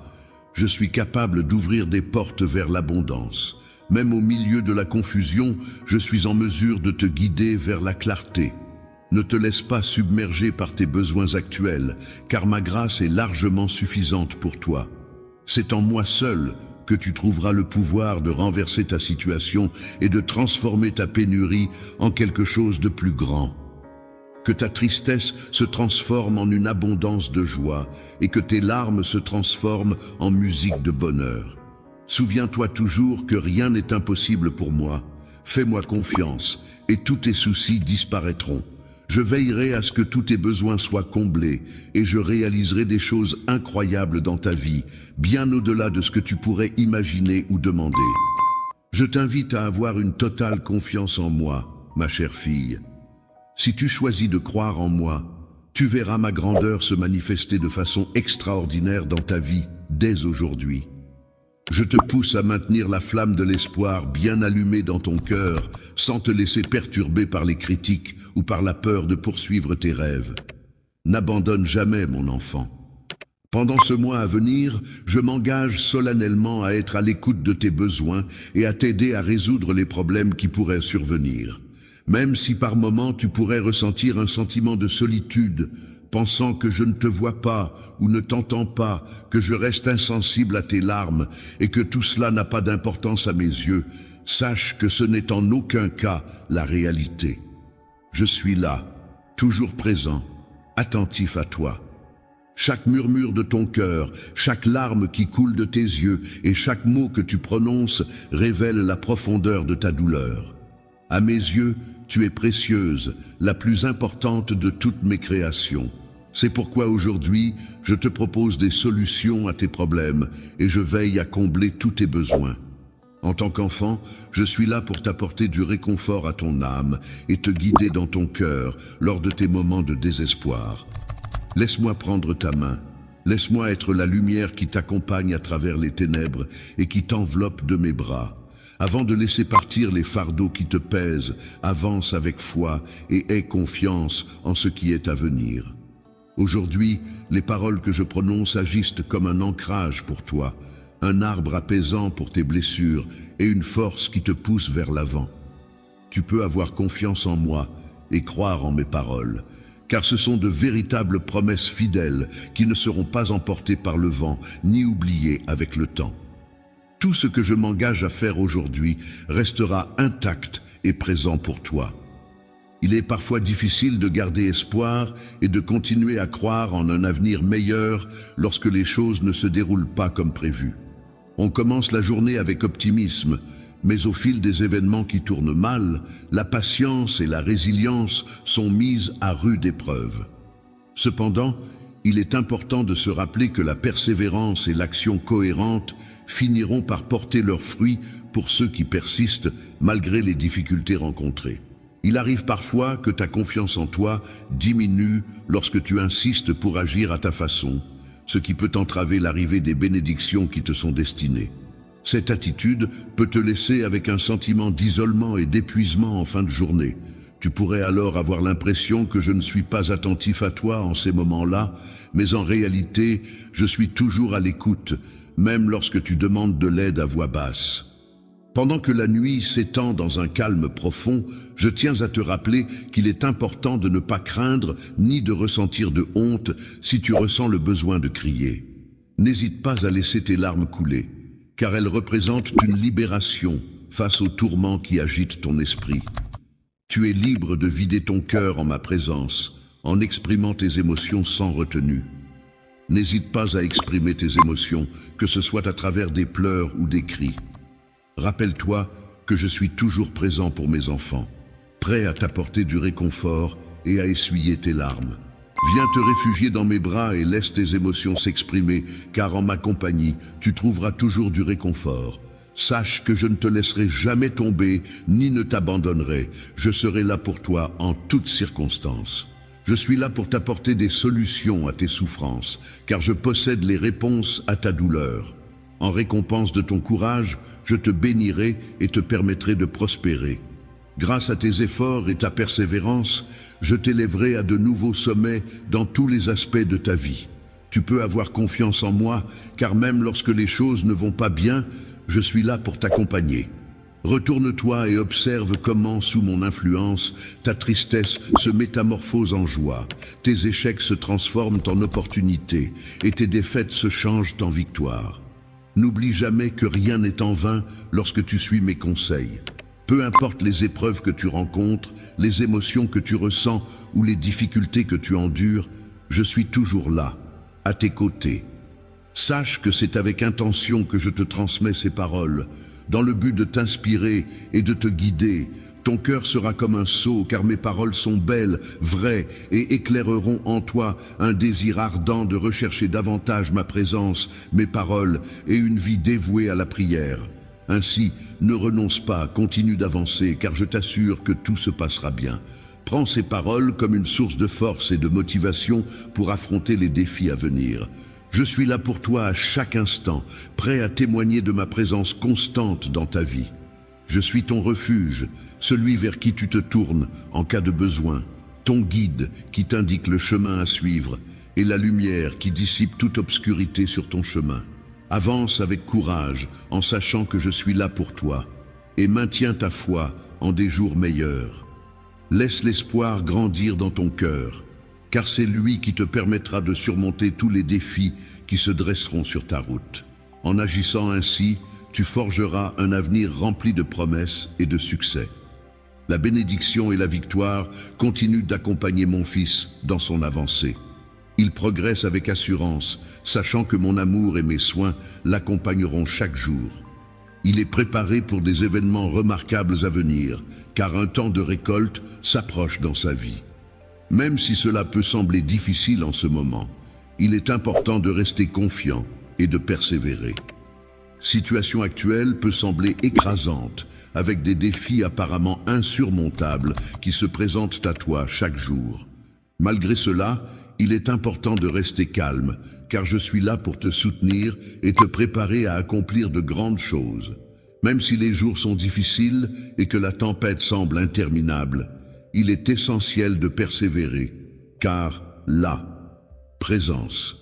je suis capable d'ouvrir des portes vers l'abondance. Même au milieu de la confusion, je suis en mesure de te guider vers la clarté. Ne te laisse pas submerger par tes besoins actuels, car ma grâce est largement suffisante pour toi. C'est en moi seul que tu trouveras le pouvoir de renverser ta situation et de transformer ta pénurie en quelque chose de plus grand. Que ta tristesse se transforme en une abondance de joie et que tes larmes se transforment en musique de bonheur. Souviens-toi toujours que rien n'est impossible pour moi. Fais-moi confiance et tous tes soucis disparaîtront. Je veillerai à ce que tous tes besoins soient comblés et je réaliserai des choses incroyables dans ta vie, bien au-delà de ce que tu pourrais imaginer ou demander. Je t'invite à avoir une totale confiance en moi, ma chère fille. Si tu choisis de croire en moi, tu verras ma grandeur se manifester de façon extraordinaire dans ta vie dès aujourd'hui. Je te pousse à maintenir la flamme de l'espoir bien allumée dans ton cœur, sans te laisser perturber par les critiques ou par la peur de poursuivre tes rêves. N'abandonne jamais, mon enfant. Pendant ce mois à venir, je m'engage solennellement à être à l'écoute de tes besoins et à t'aider à résoudre les problèmes qui pourraient survenir. Même si par moments tu pourrais ressentir un sentiment de solitude, pensant que je ne te vois pas ou ne t'entends pas, que je reste insensible à tes larmes et que tout cela n'a pas d'importance à mes yeux, sache que ce n'est en aucun cas la réalité. Je suis là, toujours présent, attentif à toi. Chaque murmure de ton cœur, chaque larme qui coule de tes yeux et chaque mot que tu prononces révèle la profondeur de ta douleur. À mes yeux, tu es précieuse, la plus importante de toutes mes créations. C'est pourquoi aujourd'hui, je te propose des solutions à tes problèmes et je veille à combler tous tes besoins. En tant qu'enfant, je suis là pour t'apporter du réconfort à ton âme et te guider dans ton cœur lors de tes moments de désespoir. Laisse-moi prendre ta main. Laisse-moi être la lumière qui t'accompagne à travers les ténèbres et qui t'enveloppe de mes bras. Avant de laisser partir les fardeaux qui te pèsent, avance avec foi et aie confiance en ce qui est à venir. Aujourd'hui, les paroles que je prononce agissent comme un ancrage pour toi, un arbre apaisant pour tes blessures et une force qui te pousse vers l'avant. Tu peux avoir confiance en moi et croire en mes paroles, car ce sont de véritables promesses fidèles qui ne seront pas emportées par le vent ni oubliées avec le temps. Tout ce que je m'engage à faire aujourd'hui restera intact et présent pour toi. Il est parfois difficile de garder espoir et de continuer à croire en un avenir meilleur lorsque les choses ne se déroulent pas comme prévu. On commence la journée avec optimisme, mais au fil des événements qui tournent mal, la patience et la résilience sont mises à rude épreuve. Cependant, il est important de se rappeler que la persévérance et l'action cohérente finiront par porter leurs fruits pour ceux qui persistent malgré les difficultés rencontrées. Il arrive parfois que ta confiance en toi diminue lorsque tu insistes pour agir à ta façon, ce qui peut entraver l'arrivée des bénédictions qui te sont destinées. Cette attitude peut te laisser avec un sentiment d'isolement et d'épuisement en fin de journée. Tu pourrais alors avoir l'impression que je ne suis pas attentif à toi en ces moments-là, mais en réalité, je suis toujours à l'écoute, même lorsque tu demandes de l'aide à voix basse. Pendant que la nuit s'étend dans un calme profond, je tiens à te rappeler qu'il est important de ne pas craindre ni de ressentir de honte si tu ressens le besoin de crier. N'hésite pas à laisser tes larmes couler, car elles représentent une libération face aux tourments qui agitent ton esprit. Tu es libre de vider ton cœur en ma présence, en exprimant tes émotions sans retenue. N'hésite pas à exprimer tes émotions, que ce soit à travers des pleurs ou des cris. Rappelle-toi que je suis toujours présent pour mes enfants, prêt à t'apporter du réconfort et à essuyer tes larmes. Viens te réfugier dans mes bras et laisse tes émotions s'exprimer, car en ma compagnie, tu trouveras toujours du réconfort. Sache que je ne te laisserai jamais tomber, ni ne t'abandonnerai. Je serai là pour toi en toutes circonstances. Je suis là pour t'apporter des solutions à tes souffrances, car je possède les réponses à ta douleur. En récompense de ton courage, je te bénirai et te permettrai de prospérer. Grâce à tes efforts et ta persévérance, je t'élèverai à de nouveaux sommets dans tous les aspects de ta vie. Tu peux avoir confiance en moi, car même lorsque les choses ne vont pas bien, je suis là pour t'accompagner. Retourne-toi et observe comment, sous mon influence, ta tristesse se métamorphose en joie, tes échecs se transforment en opportunités et tes défaites se changent en victoire. N'oublie jamais que rien n'est en vain lorsque tu suis mes conseils. Peu importe les épreuves que tu rencontres, les émotions que tu ressens ou les difficultés que tu endures, je suis toujours là, à tes côtés. Sache que c'est avec intention que je te transmets ces paroles, dans le but de t'inspirer et de te guider. Ton cœur sera comme un sceau, car mes paroles sont belles, vraies, et éclaireront en toi un désir ardent de rechercher davantage ma présence, mes paroles et une vie dévouée à la prière. Ainsi, ne renonce pas, continue d'avancer, car je t'assure que tout se passera bien. Prends ces paroles comme une source de force et de motivation pour affronter les défis à venir. Je suis là pour toi à chaque instant, prêt à témoigner de ma présence constante dans ta vie. Je suis ton refuge, celui vers qui tu te tournes en cas de besoin, ton guide qui t'indique le chemin à suivre et la lumière qui dissipe toute obscurité sur ton chemin. Avance avec courage en sachant que je suis là pour toi et maintiens ta foi en des jours meilleurs. Laisse l'espoir grandir dans ton cœur, car c'est lui qui te permettra de surmonter tous les défis qui se dresseront sur ta route. En agissant ainsi, tu forgeras un avenir rempli de promesses et de succès. La bénédiction et la victoire continuent d'accompagner mon fils dans son avancée. Il progresse avec assurance, sachant que mon amour et mes soins l'accompagneront chaque jour. Il est préparé pour des événements remarquables à venir, car un temps de récolte s'approche dans sa vie. Même si cela peut sembler difficile en ce moment, il est important de rester confiant et de persévérer. Situation actuelle peut sembler écrasante, avec des défis apparemment insurmontables qui se présentent à toi chaque jour. Malgré cela, il est important de rester calme, car je suis là pour te soutenir et te préparer à accomplir de grandes choses. Même si les jours sont difficiles et que la tempête semble interminable, il est essentiel de persévérer, car présence.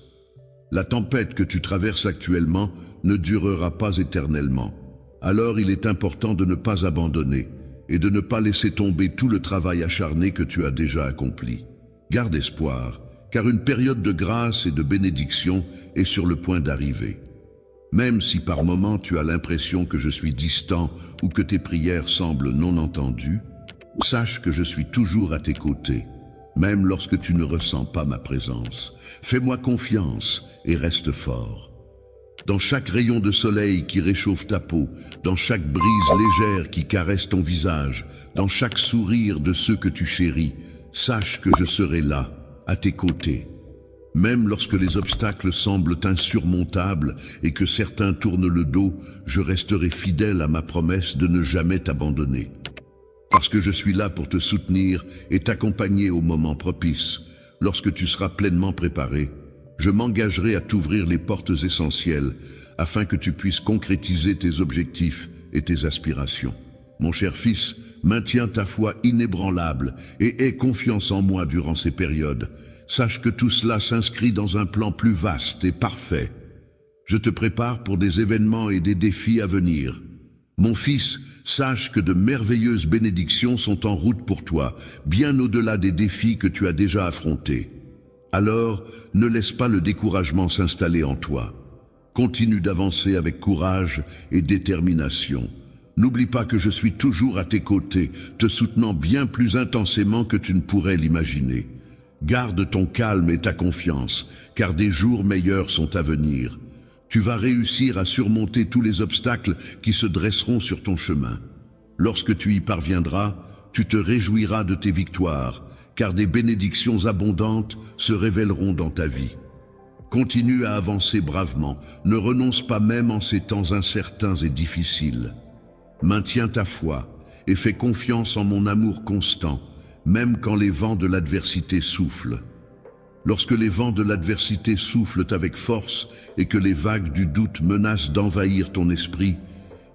La tempête que tu traverses actuellement ne durera pas éternellement. Alors il est important de ne pas abandonner et de ne pas laisser tomber tout le travail acharné que tu as déjà accompli. Garde espoir, car une période de grâce et de bénédiction est sur le point d'arriver. Même si par moments tu as l'impression que je suis distant ou que tes prières semblent non entendues, sache que je suis toujours à tes côtés, même lorsque tu ne ressens pas ma présence. Fais-moi confiance et reste fort. Dans chaque rayon de soleil qui réchauffe ta peau, dans chaque brise légère qui caresse ton visage, dans chaque sourire de ceux que tu chéris, sache que je serai là, à tes côtés. Même lorsque les obstacles semblent insurmontables et que certains tournent le dos, je resterai fidèle à ma promesse de ne jamais t'abandonner. parce que je suis là pour te soutenir et t'accompagner au moment propice. Lorsque tu seras pleinement préparé, je m'engagerai à t'ouvrir les portes essentielles afin que tu puisses concrétiser tes objectifs et tes aspirations. Mon cher fils, maintiens ta foi inébranlable et aie confiance en moi durant ces périodes. Sache que tout cela s'inscrit dans un plan plus vaste et parfait. Je te prépare pour des événements et des défis à venir. Mon fils, sache que de merveilleuses bénédictions sont en route pour toi, bien au-delà des défis que tu as déjà affrontés. Alors, ne laisse pas le découragement s'installer en toi. Continue d'avancer avec courage et détermination. N'oublie pas que je suis toujours à tes côtés, te soutenant bien plus intensément que tu ne pourrais l'imaginer. Garde ton calme et ta confiance, car des jours meilleurs sont à venir. Tu vas réussir à surmonter tous les obstacles qui se dresseront sur ton chemin. Lorsque tu y parviendras, tu te réjouiras de tes victoires, car des bénédictions abondantes se révéleront dans ta vie. Continue à avancer bravement, ne renonce pas même en ces temps incertains et difficiles. Maintiens ta foi et fais confiance en mon amour constant, même quand les vents de l'adversité soufflent. Lorsque les vents de l'adversité soufflent avec force et que les vagues du doute menacent d'envahir ton esprit,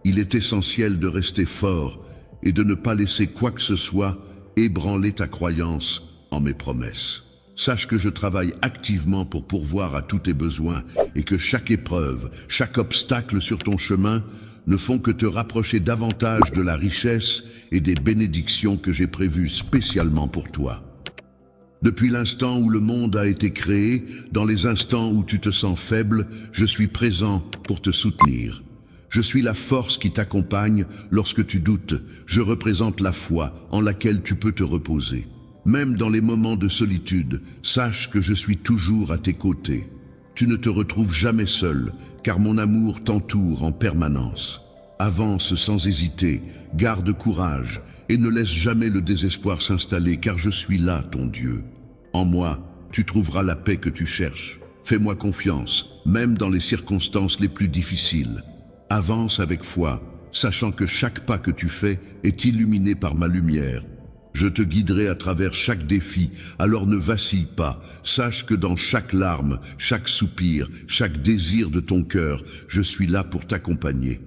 il est essentiel de rester fort et de ne pas laisser quoi que ce soit ébranler ta croyance en mes promesses. Sache que je travaille activement pour pourvoir à tous tes besoins et que chaque épreuve, chaque obstacle sur ton chemin ne font que te rapprocher davantage de la richesse et des bénédictions que j'ai prévues spécialement pour toi. Depuis l'instant où le monde a été créé, dans les instants où tu te sens faible, je suis présent pour te soutenir. Je suis la force qui t'accompagne lorsque tu doutes. Je représente la foi en laquelle tu peux te reposer. Même dans les moments de solitude, sache que je suis toujours à tes côtés. Tu ne te retrouves jamais seul, car mon amour t'entoure en permanence. Avance sans hésiter, garde courage et ne laisse jamais le désespoir s'installer, car je suis là, ton Dieu. En moi, tu trouveras la paix que tu cherches. Fais-moi confiance, même dans les circonstances les plus difficiles. Avance avec foi, sachant que chaque pas que tu fais est illuminé par ma lumière. Je te guiderai à travers chaque défi, alors ne vacille pas. Sache que dans chaque larme, chaque soupir, chaque désir de ton cœur, je suis là pour t'accompagner.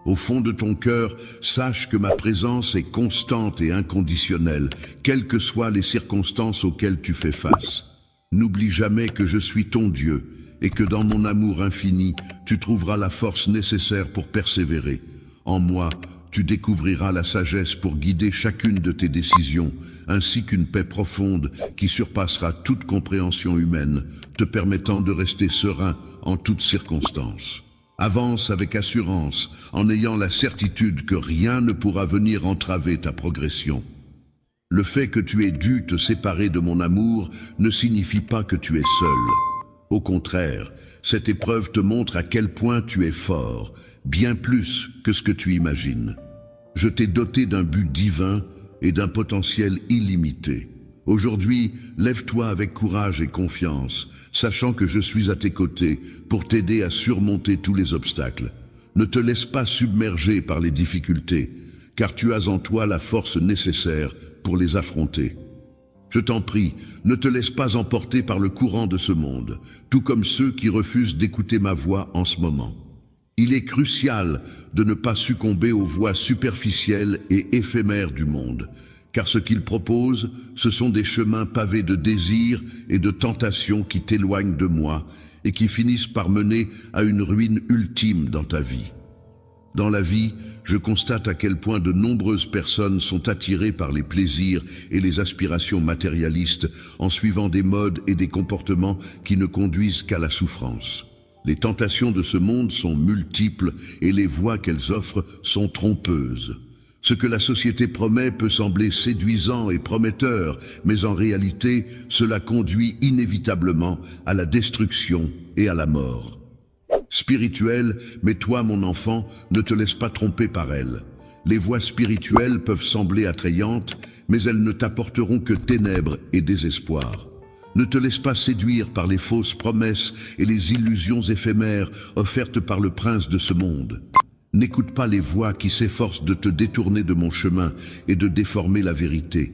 Au fond de ton cœur, sache que ma présence est constante et inconditionnelle, quelles que soient les circonstances auxquelles tu fais face. N'oublie jamais que je suis ton Dieu et que dans mon amour infini, tu trouveras la force nécessaire pour persévérer. En moi, tu découvriras la sagesse pour guider chacune de tes décisions, ainsi qu'une paix profonde qui surpassera toute compréhension humaine, te permettant de rester serein en toutes circonstances. Avance avec assurance, en ayant la certitude que rien ne pourra venir entraver ta progression. Le fait que tu aies dû te séparer de mon amour ne signifie pas que tu es seul. Au contraire, cette épreuve te montre à quel point tu es fort, bien plus que ce que tu imagines. Je t'ai doté d'un but divin et d'un potentiel illimité. Aujourd'hui, lève-toi avec courage et confiance, sachant que je suis à tes côtés pour t'aider à surmonter tous les obstacles. Ne te laisse pas submerger par les difficultés, car tu as en toi la force nécessaire pour les affronter. Je t'en prie, ne te laisse pas emporter par le courant de ce monde, tout comme ceux qui refusent d'écouter ma voix en ce moment. Il est crucial de ne pas succomber aux voies superficielles et éphémères du monde, car ce qu'il propose, ce sont des chemins pavés de désirs et de tentations qui t'éloignent de moi et qui finissent par mener à une ruine ultime dans ta vie. Dans la vie, je constate à quel point de nombreuses personnes sont attirées par les plaisirs et les aspirations matérialistes en suivant des modes et des comportements qui ne conduisent qu'à la souffrance. Les tentations de ce monde sont multiples et les voies qu'elles offrent sont trompeuses. Ce que la société promet peut sembler séduisant et prometteur, mais en réalité, cela conduit inévitablement à la destruction et à la mort. Spirituelle, mais toi, mon enfant, ne te laisse pas tromper par elles. Les voies spirituelles peuvent sembler attrayantes, mais elles ne t'apporteront que ténèbres et désespoir. Ne te laisse pas séduire par les fausses promesses et les illusions éphémères offertes par le prince de ce monde. N'écoute pas les voix qui s'efforcent de te détourner de mon chemin et de déformer la vérité.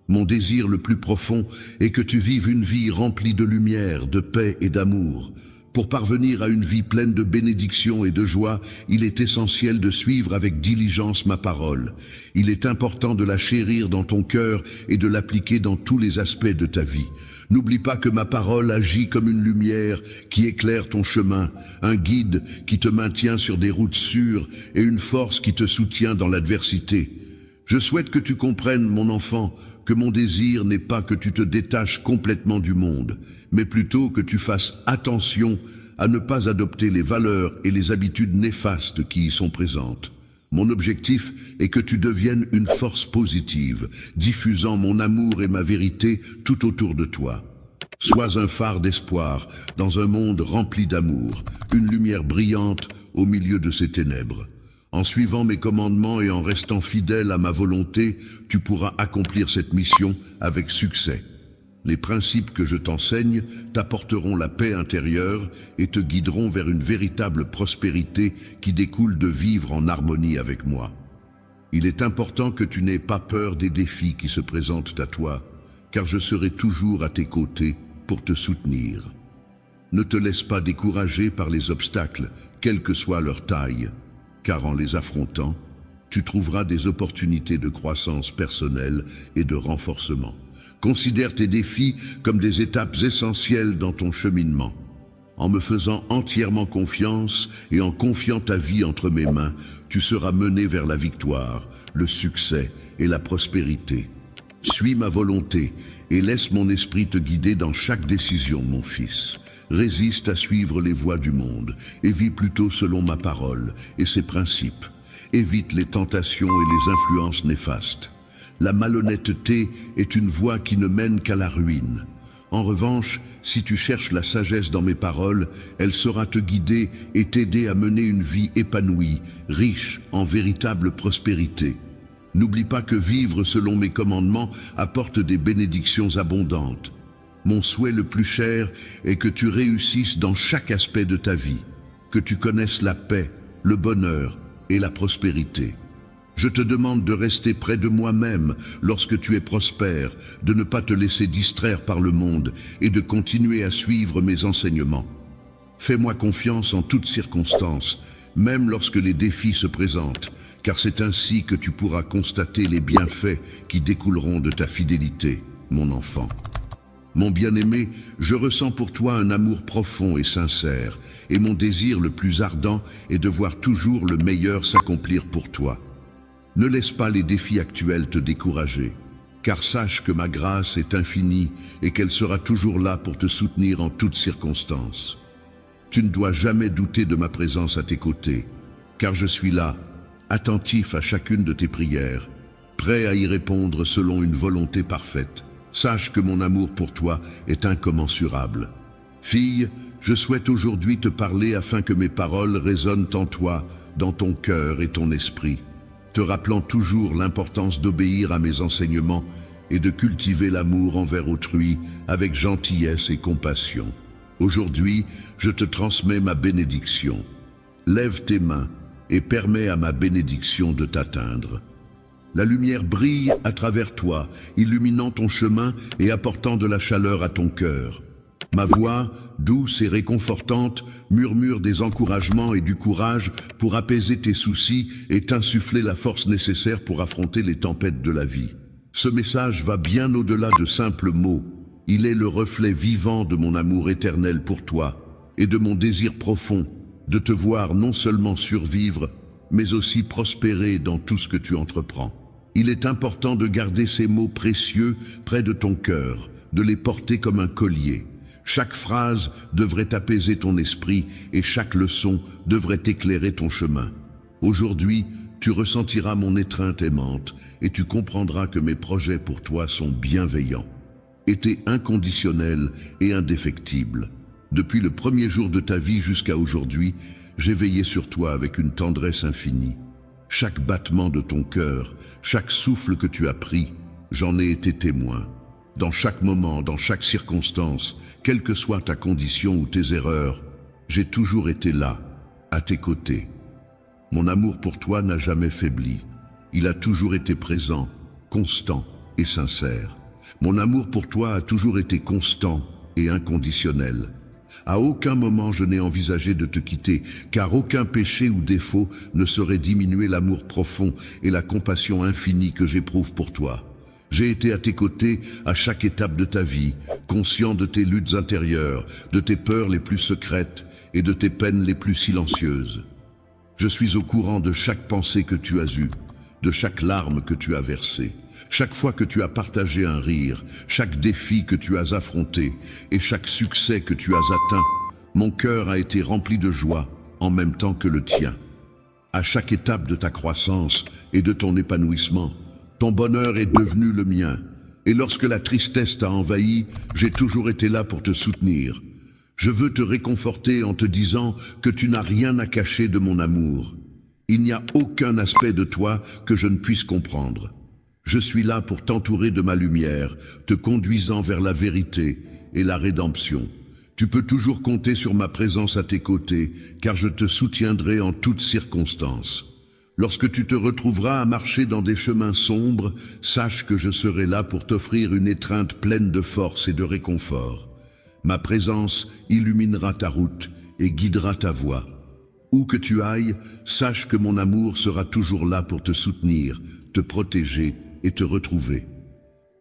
Mon désir le plus profond est que tu vives une vie remplie de lumière, de paix et d'amour. Pour parvenir à une vie pleine de bénédictions et de joie, il est essentiel de suivre avec diligence ma parole. Il est important de la chérir dans ton cœur et de l'appliquer dans tous les aspects de ta vie. N'oublie pas que ma parole agit comme une lumière qui éclaire ton chemin, un guide qui te maintient sur des routes sûres et une force qui te soutient dans l'adversité. Je souhaite que tu comprennes, mon enfant, que mon désir n'est pas que tu te détaches complètement du monde, mais plutôt que tu fasses attention à ne pas adopter les valeurs et les habitudes néfastes qui y sont présentes. Mon objectif est que tu deviennes une force positive, diffusant mon amour et ma vérité tout autour de toi. Sois un phare d'espoir dans un monde rempli d'amour, une lumière brillante au milieu de ces ténèbres. En suivant mes commandements et en restant fidèle à ma volonté, tu pourras accomplir cette mission avec succès. Les principes que je t'enseigne t'apporteront la paix intérieure et te guideront vers une véritable prospérité qui découle de vivre en harmonie avec moi. Il est important que tu n'aies pas peur des défis qui se présentent à toi, car je serai toujours à tes côtés pour te soutenir. Ne te laisse pas décourager par les obstacles, quelle que soit leur taille, car en les affrontant, tu trouveras des opportunités de croissance personnelle et de renforcement. Considère tes défis comme des étapes essentielles dans ton cheminement. En me faisant entièrement confiance et en confiant ta vie entre mes mains, tu seras mené vers la victoire, le succès et la prospérité. Suis ma volonté et laisse mon esprit te guider dans chaque décision, mon fils. Résiste à suivre les voies du monde et vis plutôt selon ma parole et ses principes. Évite les tentations et les influences néfastes. La malhonnêteté est une voie qui ne mène qu'à la ruine. En revanche, si tu cherches la sagesse dans mes paroles, elle saura te guider et t'aider à mener une vie épanouie, riche en véritable prospérité. N'oublie pas que vivre selon mes commandements apporte des bénédictions abondantes. Mon souhait le plus cher est que tu réussisses dans chaque aspect de ta vie, que tu connaisses la paix, le bonheur et la prospérité. Je te demande de rester près de moi-même lorsque tu es prospère, de ne pas te laisser distraire par le monde et de continuer à suivre mes enseignements. Fais-moi confiance en toutes circonstances, même lorsque les défis se présentent, car c'est ainsi que tu pourras constater les bienfaits qui découleront de ta fidélité, mon enfant. Mon bien-aimé, je ressens pour toi un amour profond et sincère, et mon désir le plus ardent est de voir toujours le meilleur s'accomplir pour toi. Ne laisse pas les défis actuels te décourager, car sache que ma grâce est infinie et qu'elle sera toujours là pour te soutenir en toutes circonstances. Tu ne dois jamais douter de ma présence à tes côtés, car je suis là, attentif à chacune de tes prières, prêt à y répondre selon une volonté parfaite. Sache que mon amour pour toi est incommensurable. Fille, je souhaite aujourd'hui te parler afin que mes paroles résonnent en toi, dans ton cœur et ton esprit, te rappelant toujours l'importance d'obéir à mes enseignements et de cultiver l'amour envers autrui avec gentillesse et compassion. Aujourd'hui, je te transmets ma bénédiction. Lève tes mains et permets à ma bénédiction de t'atteindre. La lumière brille à travers toi, illuminant ton chemin et apportant de la chaleur à ton cœur. Ma voix, douce et réconfortante, murmure des encouragements et du courage pour apaiser tes soucis et t'insuffler la force nécessaire pour affronter les tempêtes de la vie. Ce message va bien au-delà de simples mots. Il est le reflet vivant de mon amour éternel pour toi et de mon désir profond de te voir non seulement survivre, mais aussi prospérer dans tout ce que tu entreprends. Il est important de garder ces mots précieux près de ton cœur, de les porter comme un collier. Chaque phrase devrait apaiser ton esprit et chaque leçon devrait éclairer ton chemin. Aujourd'hui, tu ressentiras mon étreinte aimante et tu comprendras que mes projets pour toi sont bienveillants, étaient inconditionnels et indéfectibles. Depuis le premier jour de ta vie jusqu'à aujourd'hui, j'ai veillé sur toi avec une tendresse infinie. Chaque battement de ton cœur, chaque souffle que tu as pris, j'en ai été témoin. Dans chaque moment, dans chaque circonstance, quelle que soit ta condition ou tes erreurs, j'ai toujours été là, à tes côtés. Mon amour pour toi n'a jamais faibli. Il a toujours été présent, constant et sincère. Mon amour pour toi a toujours été constant et inconditionnel. À aucun moment je n'ai envisagé de te quitter, car aucun péché ou défaut ne saurait diminuer l'amour profond et la compassion infinie que j'éprouve pour toi. J'ai été à tes côtés à chaque étape de ta vie, conscient de tes luttes intérieures, de tes peurs les plus secrètes et de tes peines les plus silencieuses. Je suis au courant de chaque pensée que tu as eue, de chaque larme que tu as versée, chaque fois que tu as partagé un rire, chaque défi que tu as affronté et chaque succès que tu as atteint. Mon cœur a été rempli de joie en même temps que le tien. À chaque étape de ta croissance et de ton épanouissement, ton bonheur est devenu le mien. Et lorsque la tristesse t'a envahi, j'ai toujours été là pour te soutenir. Je veux te réconforter en te disant que tu n'as rien à cacher de mon amour. Il n'y a aucun aspect de toi que je ne puisse comprendre. Je suis là pour t'entourer de ma lumière, te conduisant vers la vérité et la rédemption. Tu peux toujours compter sur ma présence à tes côtés, car je te soutiendrai en toutes circonstances. Lorsque tu te retrouveras à marcher dans des chemins sombres, sache que je serai là pour t'offrir une étreinte pleine de force et de réconfort. Ma présence illuminera ta route et guidera ta voie. Où que tu ailles, sache que mon amour sera toujours là pour te soutenir, te protéger et te retrouver.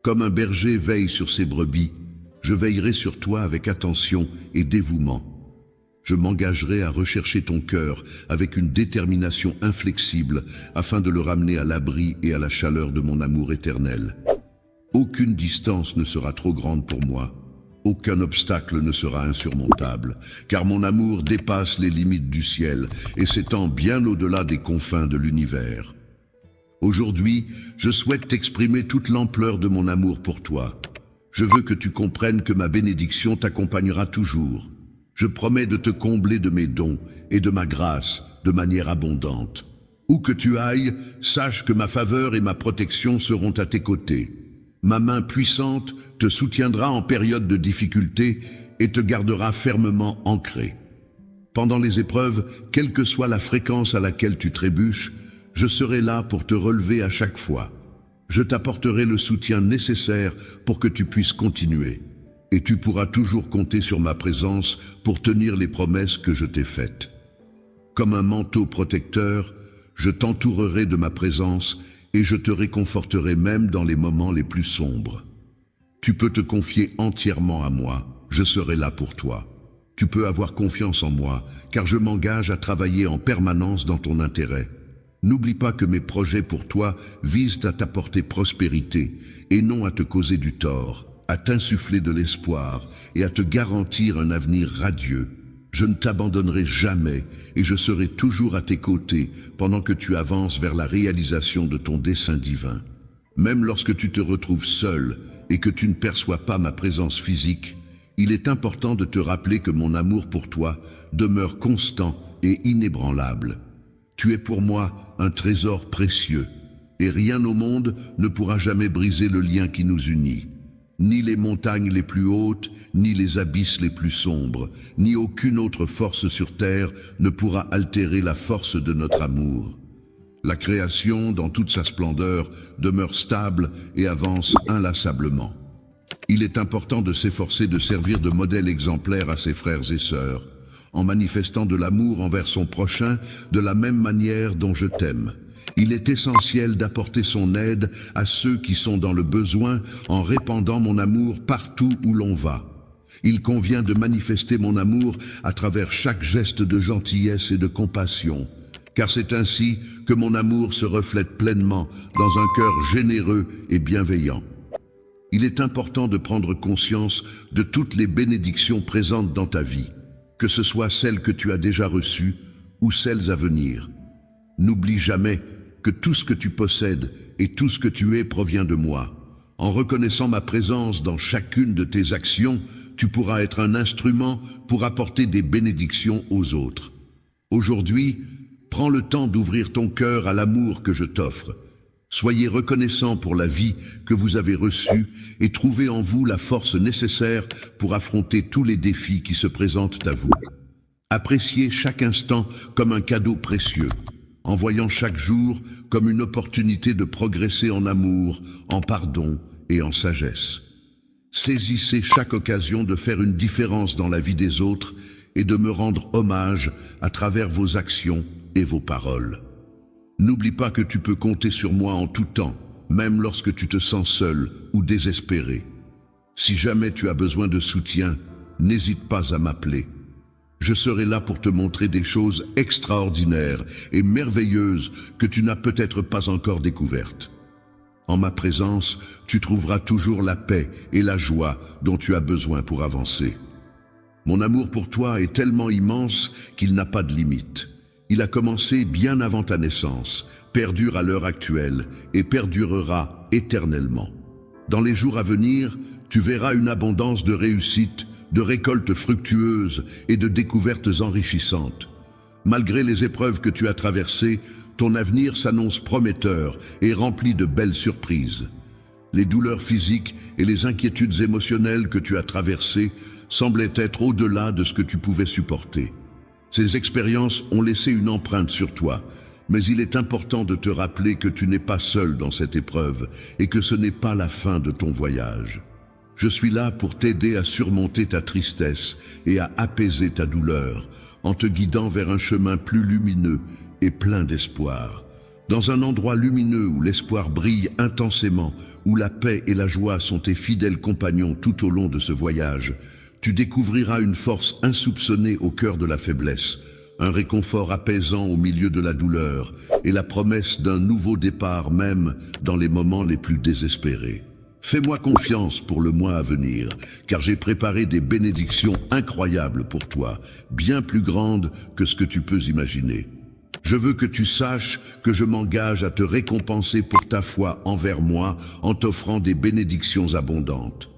Comme un berger veille sur ses brebis, je veillerai sur toi avec attention et dévouement. Je m'engagerai à rechercher ton cœur avec une détermination inflexible afin de le ramener à l'abri et à la chaleur de mon amour éternel. Aucune distance ne sera trop grande pour moi. Aucun obstacle ne sera insurmontable, car mon amour dépasse les limites du ciel et s'étend bien au-delà des confins de l'univers. Aujourd'hui, je souhaite t'exprimer toute l'ampleur de mon amour pour toi. Je veux que tu comprennes que ma bénédiction t'accompagnera toujours. Je promets de te combler de mes dons et de ma grâce de manière abondante. Où que tu ailles, sache que ma faveur et ma protection seront à tes côtés. Ma main puissante te soutiendra en période de difficulté et te gardera fermement ancré. Pendant les épreuves, quelle que soit la fréquence à laquelle tu trébuches, je serai là pour te relever à chaque fois. Je t'apporterai le soutien nécessaire pour que tu puisses continuer. Et tu pourras toujours compter sur ma présence pour tenir les promesses que je t'ai faites. Comme un manteau protecteur, je t'entourerai de ma présence et je te réconforterai même dans les moments les plus sombres. Tu peux te confier entièrement à moi, je serai là pour toi. Tu peux avoir confiance en moi, car je m'engage à travailler en permanence dans ton intérêt. N'oublie pas que mes projets pour toi visent à t'apporter prospérité et non à te causer du tort, à t'insuffler de l'espoir et à te garantir un avenir radieux. Je ne t'abandonnerai jamais et je serai toujours à tes côtés pendant que tu avances vers la réalisation de ton dessein divin. Même lorsque tu te retrouves seul et que tu ne perçois pas ma présence physique, il est important de te rappeler que mon amour pour toi demeure constant et inébranlable. Tu es pour moi un trésor précieux et rien au monde ne pourra jamais briser le lien qui nous unit. Ni les montagnes les plus hautes, ni les abysses les plus sombres, ni aucune autre force sur terre ne pourra altérer la force de notre amour. La création, dans toute sa splendeur, demeure stable et avance inlassablement. Il est important de s'efforcer de servir de modèle exemplaire à ses frères et sœurs, en manifestant de l'amour envers son prochain de la même manière dont je t'aime. Il est essentiel d'apporter son aide à ceux qui sont dans le besoin en répandant mon amour partout où l'on va. Il convient de manifester mon amour à travers chaque geste de gentillesse et de compassion, car c'est ainsi que mon amour se reflète pleinement dans un cœur généreux et bienveillant. Il est important de prendre conscience de toutes les bénédictions présentes dans ta vie, que ce soit celles que tu as déjà reçues ou celles à venir. N'oublie jamais que tout ce que tu possèdes et tout ce que tu es provient de moi. En reconnaissant ma présence dans chacune de tes actions, tu pourras être un instrument pour apporter des bénédictions aux autres. Aujourd'hui, prends le temps d'ouvrir ton cœur à l'amour que je t'offre. Soyez reconnaissants pour la vie que vous avez reçue et trouvez en vous la force nécessaire pour affronter tous les défis qui se présentent à vous. Appréciez chaque instant comme un cadeau précieux. en voyant chaque jour comme une opportunité de progresser en amour, en pardon et en sagesse. Saisissez chaque occasion de faire une différence dans la vie des autres et de me rendre hommage à travers vos actions et vos paroles. N'oublie pas que tu peux compter sur moi en tout temps, même lorsque tu te sens seul ou désespéré. Si jamais tu as besoin de soutien, n'hésite pas à m'appeler. Je serai là pour te montrer des choses extraordinaires et merveilleuses que tu n'as peut-être pas encore découvertes. En ma présence, tu trouveras toujours la paix et la joie dont tu as besoin pour avancer. Mon amour pour toi est tellement immense qu'il n'a pas de limite. Il a commencé bien avant ta naissance, perdure à l'heure actuelle et perdurera éternellement. Dans les jours à venir, tu verras une abondance de réussites, de récoltes fructueuses et de découvertes enrichissantes. Malgré les épreuves que tu as traversées, ton avenir s'annonce prometteur et rempli de belles surprises. Les douleurs physiques et les inquiétudes émotionnelles que tu as traversées semblaient être au-delà de ce que tu pouvais supporter. Ces expériences ont laissé une empreinte sur toi, mais il est important de te rappeler que tu n'es pas seul dans cette épreuve et que ce n'est pas la fin de ton voyage. Je suis là pour t'aider à surmonter ta tristesse et à apaiser ta douleur, en te guidant vers un chemin plus lumineux et plein d'espoir. Dans un endroit lumineux où l'espoir brille intensément, où la paix et la joie sont tes fidèles compagnons tout au long de ce voyage, tu découvriras une force insoupçonnée au cœur de la faiblesse, un réconfort apaisant au milieu de la douleur et la promesse d'un nouveau départ même dans les moments les plus désespérés. Fais-moi confiance pour le mois à venir, car j'ai préparé des bénédictions incroyables pour toi, bien plus grandes que ce que tu peux imaginer. Je veux que tu saches que je m'engage à te récompenser pour ta foi envers moi en t'offrant des bénédictions abondantes.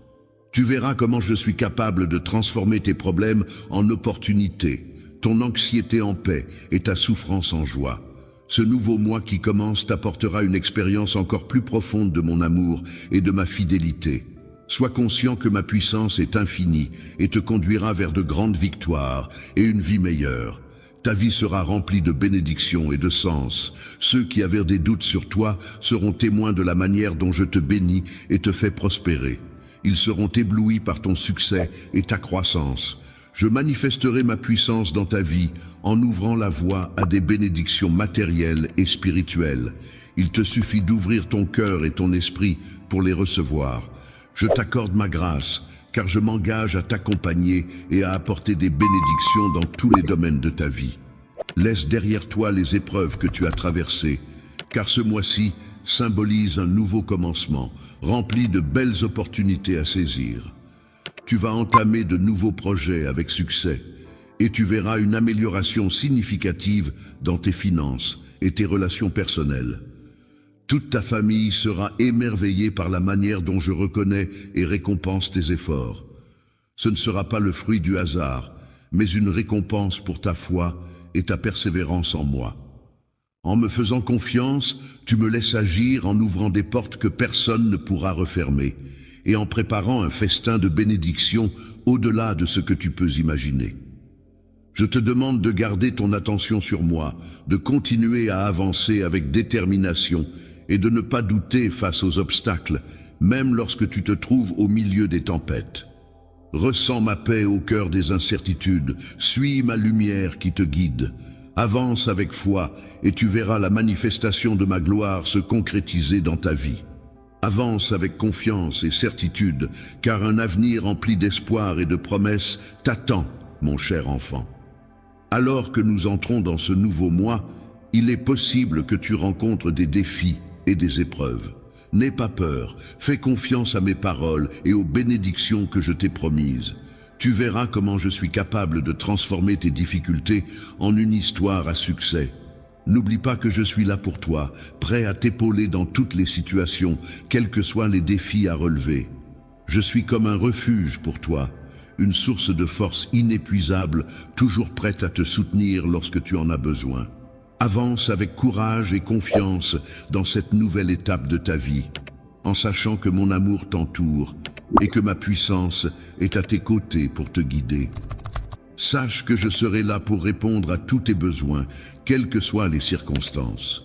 Tu verras comment je suis capable de transformer tes problèmes en opportunités, ton anxiété en paix et ta souffrance en joie. Ce nouveau mois qui commence t'apportera une expérience encore plus profonde de mon amour et de ma fidélité. Sois conscient que ma puissance est infinie et te conduira vers de grandes victoires et une vie meilleure. Ta vie sera remplie de bénédictions et de sens. Ceux qui avaient des doutes sur toi seront témoins de la manière dont je te bénis et te fais prospérer. Ils seront éblouis par ton succès et ta croissance. Je manifesterai ma puissance dans ta vie en ouvrant la voie à des bénédictions matérielles et spirituelles. Il te suffit d'ouvrir ton cœur et ton esprit pour les recevoir. Je t'accorde ma grâce, car je m'engage à t'accompagner et à apporter des bénédictions dans tous les domaines de ta vie. Laisse derrière toi les épreuves que tu as traversées, car ce mois-ci symbolise un nouveau commencement, rempli de belles opportunités à saisir. Tu vas entamer de nouveaux projets avec succès et tu verras une amélioration significative dans tes finances et tes relations personnelles. Toute ta famille sera émerveillée par la manière dont je reconnais et récompense tes efforts. Ce ne sera pas le fruit du hasard, mais une récompense pour ta foi et ta persévérance en moi. En me faisant confiance, tu me laisses agir en ouvrant des portes que personne ne pourra refermer et en préparant un festin de bénédictions au-delà de ce que tu peux imaginer. Je te demande de garder ton attention sur moi, de continuer à avancer avec détermination et de ne pas douter face aux obstacles, même lorsque tu te trouves au milieu des tempêtes. Ressens ma paix au cœur des incertitudes, suis ma lumière qui te guide. Avance avec foi et tu verras la manifestation de ma gloire se concrétiser dans ta vie. Avance avec confiance et certitude, car un avenir rempli d'espoir et de promesses t'attend, mon cher enfant. Alors que nous entrons dans ce nouveau mois, il est possible que tu rencontres des défis et des épreuves. N'aie pas peur, fais confiance à mes paroles et aux bénédictions que je t'ai promises. Tu verras comment je suis capable de transformer tes difficultés en une histoire à succès. N'oublie pas que je suis là pour toi, prêt à t'épauler dans toutes les situations, quels que soient les défis à relever. Je suis comme un refuge pour toi, une source de force inépuisable, toujours prête à te soutenir lorsque tu en as besoin. Avance avec courage et confiance dans cette nouvelle étape de ta vie, en sachant que mon amour t'entoure et que ma puissance est à tes côtés pour te guider. Sache que je serai là pour répondre à tous tes besoins, quelles que soient les circonstances.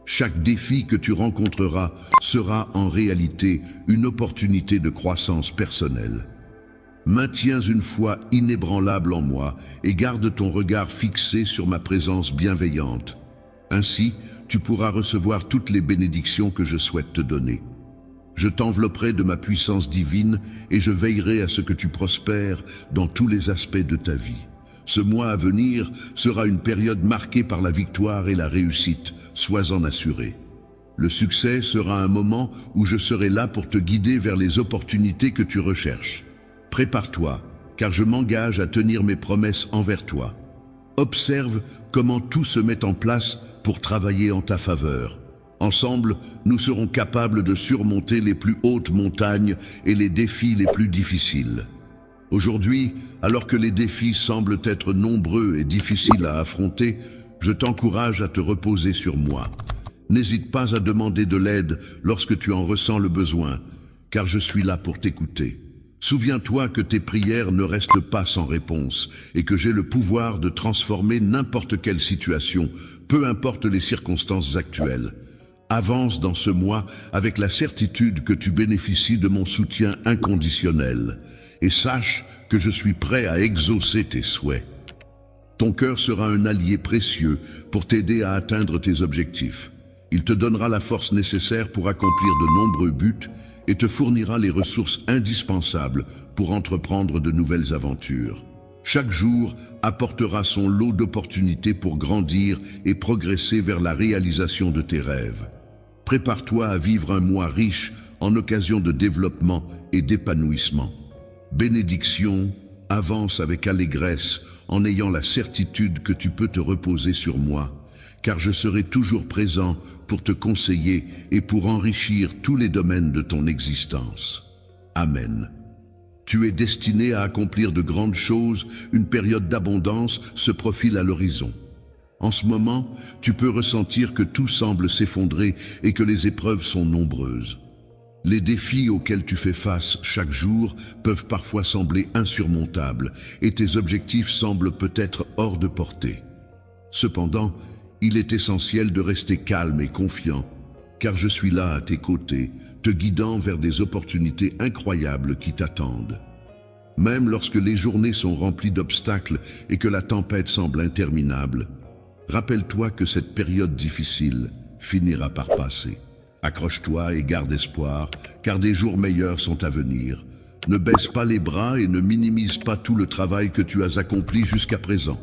Chaque défi que tu rencontreras sera en réalité une opportunité de croissance personnelle. Maintiens une foi inébranlable en moi et garde ton regard fixé sur ma présence bienveillante. Ainsi, tu pourras recevoir toutes les bénédictions que je souhaite te donner. Je t'envelopperai de ma puissance divine et je veillerai à ce que tu prospères dans tous les aspects de ta vie. Ce mois à venir sera une période marquée par la victoire et la réussite, sois-en assuré. Le succès sera un moment où je serai là pour te guider vers les opportunités que tu recherches. Prépare-toi, car je m'engage à tenir mes promesses envers toi. Observe comment tout se met en place pour travailler en ta faveur. Ensemble, nous serons capables de surmonter les plus hautes montagnes et les défis les plus difficiles. Aujourd'hui, alors que les défis semblent être nombreux et difficiles à affronter, je t'encourage à te reposer sur moi. N'hésite pas à demander de l'aide lorsque tu en ressens le besoin, car je suis là pour t'écouter. Souviens-toi que tes prières ne restent pas sans réponse et que j'ai le pouvoir de transformer n'importe quelle situation, peu importe les circonstances actuelles. Avance dans ce mois avec la certitude que tu bénéficies de mon soutien inconditionnel et sache que je suis prêt à exaucer tes souhaits. Ton cœur sera un allié précieux pour t'aider à atteindre tes objectifs. Il te donnera la force nécessaire pour accomplir de nombreux buts et te fournira les ressources indispensables pour entreprendre de nouvelles aventures. Chaque jour apportera son lot d'opportunités pour grandir et progresser vers la réalisation de tes rêves. Prépare-toi à vivre un mois riche en occasion de développement et d'épanouissement. Bénédiction, avance avec allégresse en ayant la certitude que tu peux te reposer sur moi, car je serai toujours présent pour te conseiller et pour enrichir tous les domaines de ton existence. Amen. Tu es destiné à accomplir de grandes choses, une période d'abondance se profile à l'horizon. En ce moment, tu peux ressentir que tout semble s'effondrer et que les épreuves sont nombreuses. Les défis auxquels tu fais face chaque jour peuvent parfois sembler insurmontables et tes objectifs semblent peut-être hors de portée. Cependant, il est essentiel de rester calme et confiant, car je suis là à tes côtés, te guidant vers des opportunités incroyables qui t'attendent. Même lorsque les journées sont remplies d'obstacles et que la tempête semble interminable, rappelle-toi que cette période difficile finira par passer. Accroche-toi et garde espoir, car des jours meilleurs sont à venir. Ne baisse pas les bras et ne minimise pas tout le travail que tu as accompli jusqu'à présent.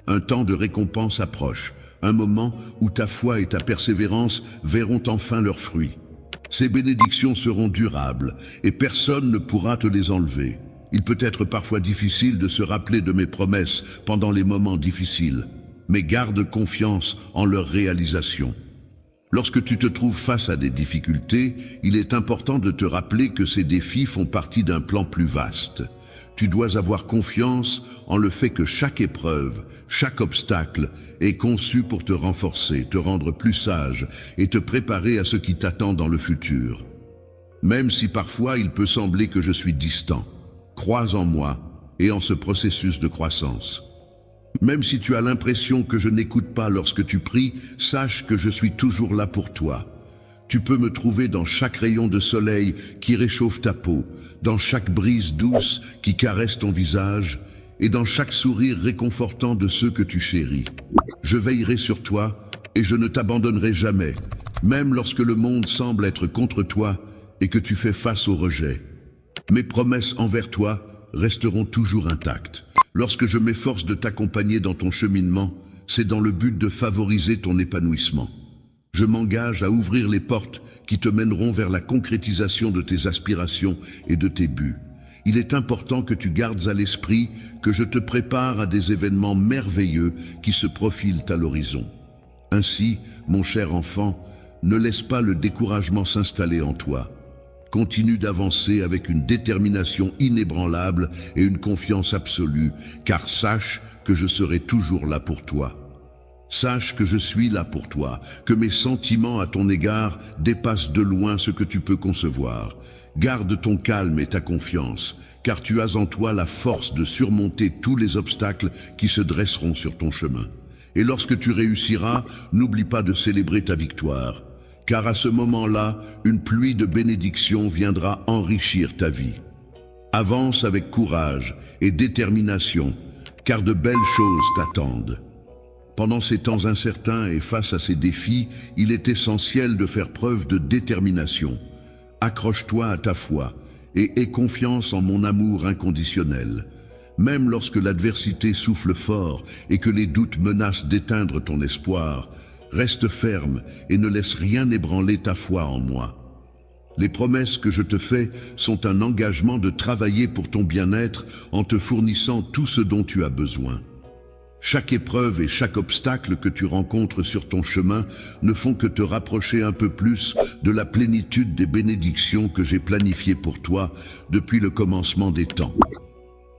Un temps de récompense approche, un moment où ta foi et ta persévérance verront enfin leurs fruits. Ces bénédictions seront durables et personne ne pourra te les enlever. Il peut être parfois difficile de se rappeler de mes promesses pendant les moments difficiles, mais garde confiance en leur réalisation. Lorsque tu te trouves face à des difficultés, il est important de te rappeler que ces défis font partie d'un plan plus vaste. Tu dois avoir confiance en le fait que chaque épreuve, chaque obstacle est conçu pour te renforcer, te rendre plus sage et te préparer à ce qui t'attend dans le futur. Même si parfois il peut sembler que je suis distant, crois en moi et en ce processus de croissance. Même si tu as l'impression que je n'écoute pas lorsque tu pries, sache que je suis toujours là pour toi. Tu peux me trouver dans chaque rayon de soleil qui réchauffe ta peau, dans chaque brise douce qui caresse ton visage et dans chaque sourire réconfortant de ceux que tu chéris. Je veillerai sur toi et je ne t'abandonnerai jamais, même lorsque le monde semble être contre toi et que tu fais face au rejet. Mes promesses envers toi resteront toujours intactes. Lorsque je m'efforce de t'accompagner dans ton cheminement, c'est dans le but de favoriser ton épanouissement. Je m'engage à ouvrir les portes qui te mèneront vers la concrétisation de tes aspirations et de tes buts. Il est important que tu gardes à l'esprit que je te prépare à des événements merveilleux qui se profilent à l'horizon. Ainsi, mon cher enfant, ne laisse pas le découragement s'installer en toi. Continue d'avancer avec une détermination inébranlable et une confiance absolue, car sache que je serai toujours là pour toi. Sache que je suis là pour toi, que mes sentiments à ton égard dépassent de loin ce que tu peux concevoir, Garde ton calme et ta confiance, car tu as en toi la force de surmonter tous les obstacles qui se dresseront sur ton chemin. Et lorsque tu réussiras, n'oublie pas de célébrer ta victoire, car à ce moment-là, une pluie de bénédictions viendra enrichir ta vie. Avance avec courage et détermination, car de belles choses t'attendent. Pendant ces temps incertains et face à ces défis, il est essentiel de faire preuve de détermination. Accroche-toi à ta foi et aie confiance en mon amour inconditionnel. Même lorsque l'adversité souffle fort et que les doutes menacent d'éteindre ton espoir, reste ferme et ne laisse rien ébranler ta foi en moi. Les promesses que je te fais sont un engagement de travailler pour ton bien-être en te fournissant tout ce dont tu as besoin. Chaque épreuve et chaque obstacle que tu rencontres sur ton chemin ne font que te rapprocher un peu plus de la plénitude des bénédictions que j'ai planifiées pour toi depuis le commencement des temps.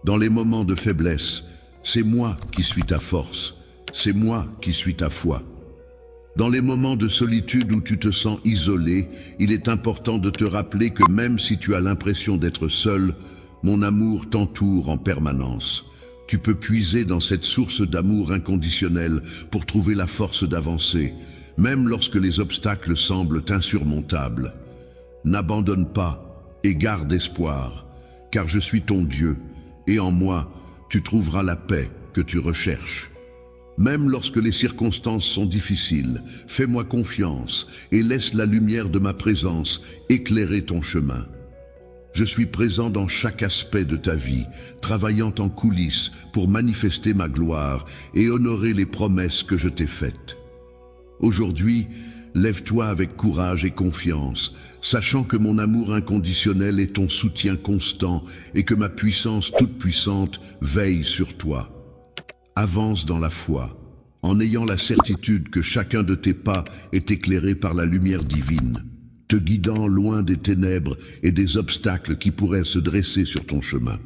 Dans les moments de faiblesse, c'est moi qui suis ta force, c'est moi qui suis ta foi. Dans les moments de solitude où tu te sens isolé, il est important de te rappeler que même si tu as l'impression d'être seul, mon amour t'entoure en permanence. Tu peux puiser dans cette source d'amour inconditionnel pour trouver la force d'avancer, même lorsque les obstacles semblent insurmontables. N'abandonne pas et garde espoir, car je suis ton Dieu, et en moi, tu trouveras la paix que tu recherches. Même lorsque les circonstances sont difficiles, fais-moi confiance et laisse la lumière de ma présence éclairer ton chemin. Je suis présent dans chaque aspect de ta vie, travaillant en coulisses pour manifester ma gloire et honorer les promesses que je t'ai faites. Aujourd'hui, lève-toi avec courage et confiance, sachant que mon amour inconditionnel est ton soutien constant et que ma puissance toute puissante veille sur toi. Avance dans la foi, en ayant la certitude que chacun de tes pas est éclairé par la lumière divine, te guidant loin des ténèbres et des obstacles qui pourraient se dresser sur ton chemin.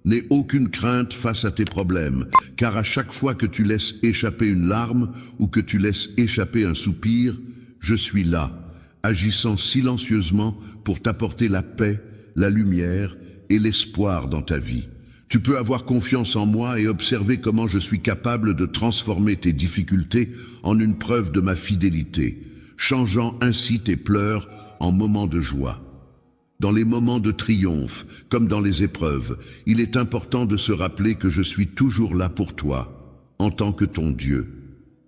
N'aie aucune crainte face à tes problèmes, car à chaque fois que tu laisses échapper une larme ou que tu laisses échapper un soupir, je suis là, agissant silencieusement pour t'apporter la paix, la lumière et l'espoir dans ta vie. Tu peux avoir confiance en moi et observer comment je suis capable de transformer tes difficultés en une preuve de ma fidélité, changeant ainsi tes pleurs en moments de joie. Dans les moments de triomphe, comme dans les épreuves, il est important de se rappeler que je suis toujours là pour toi, en tant que ton Dieu.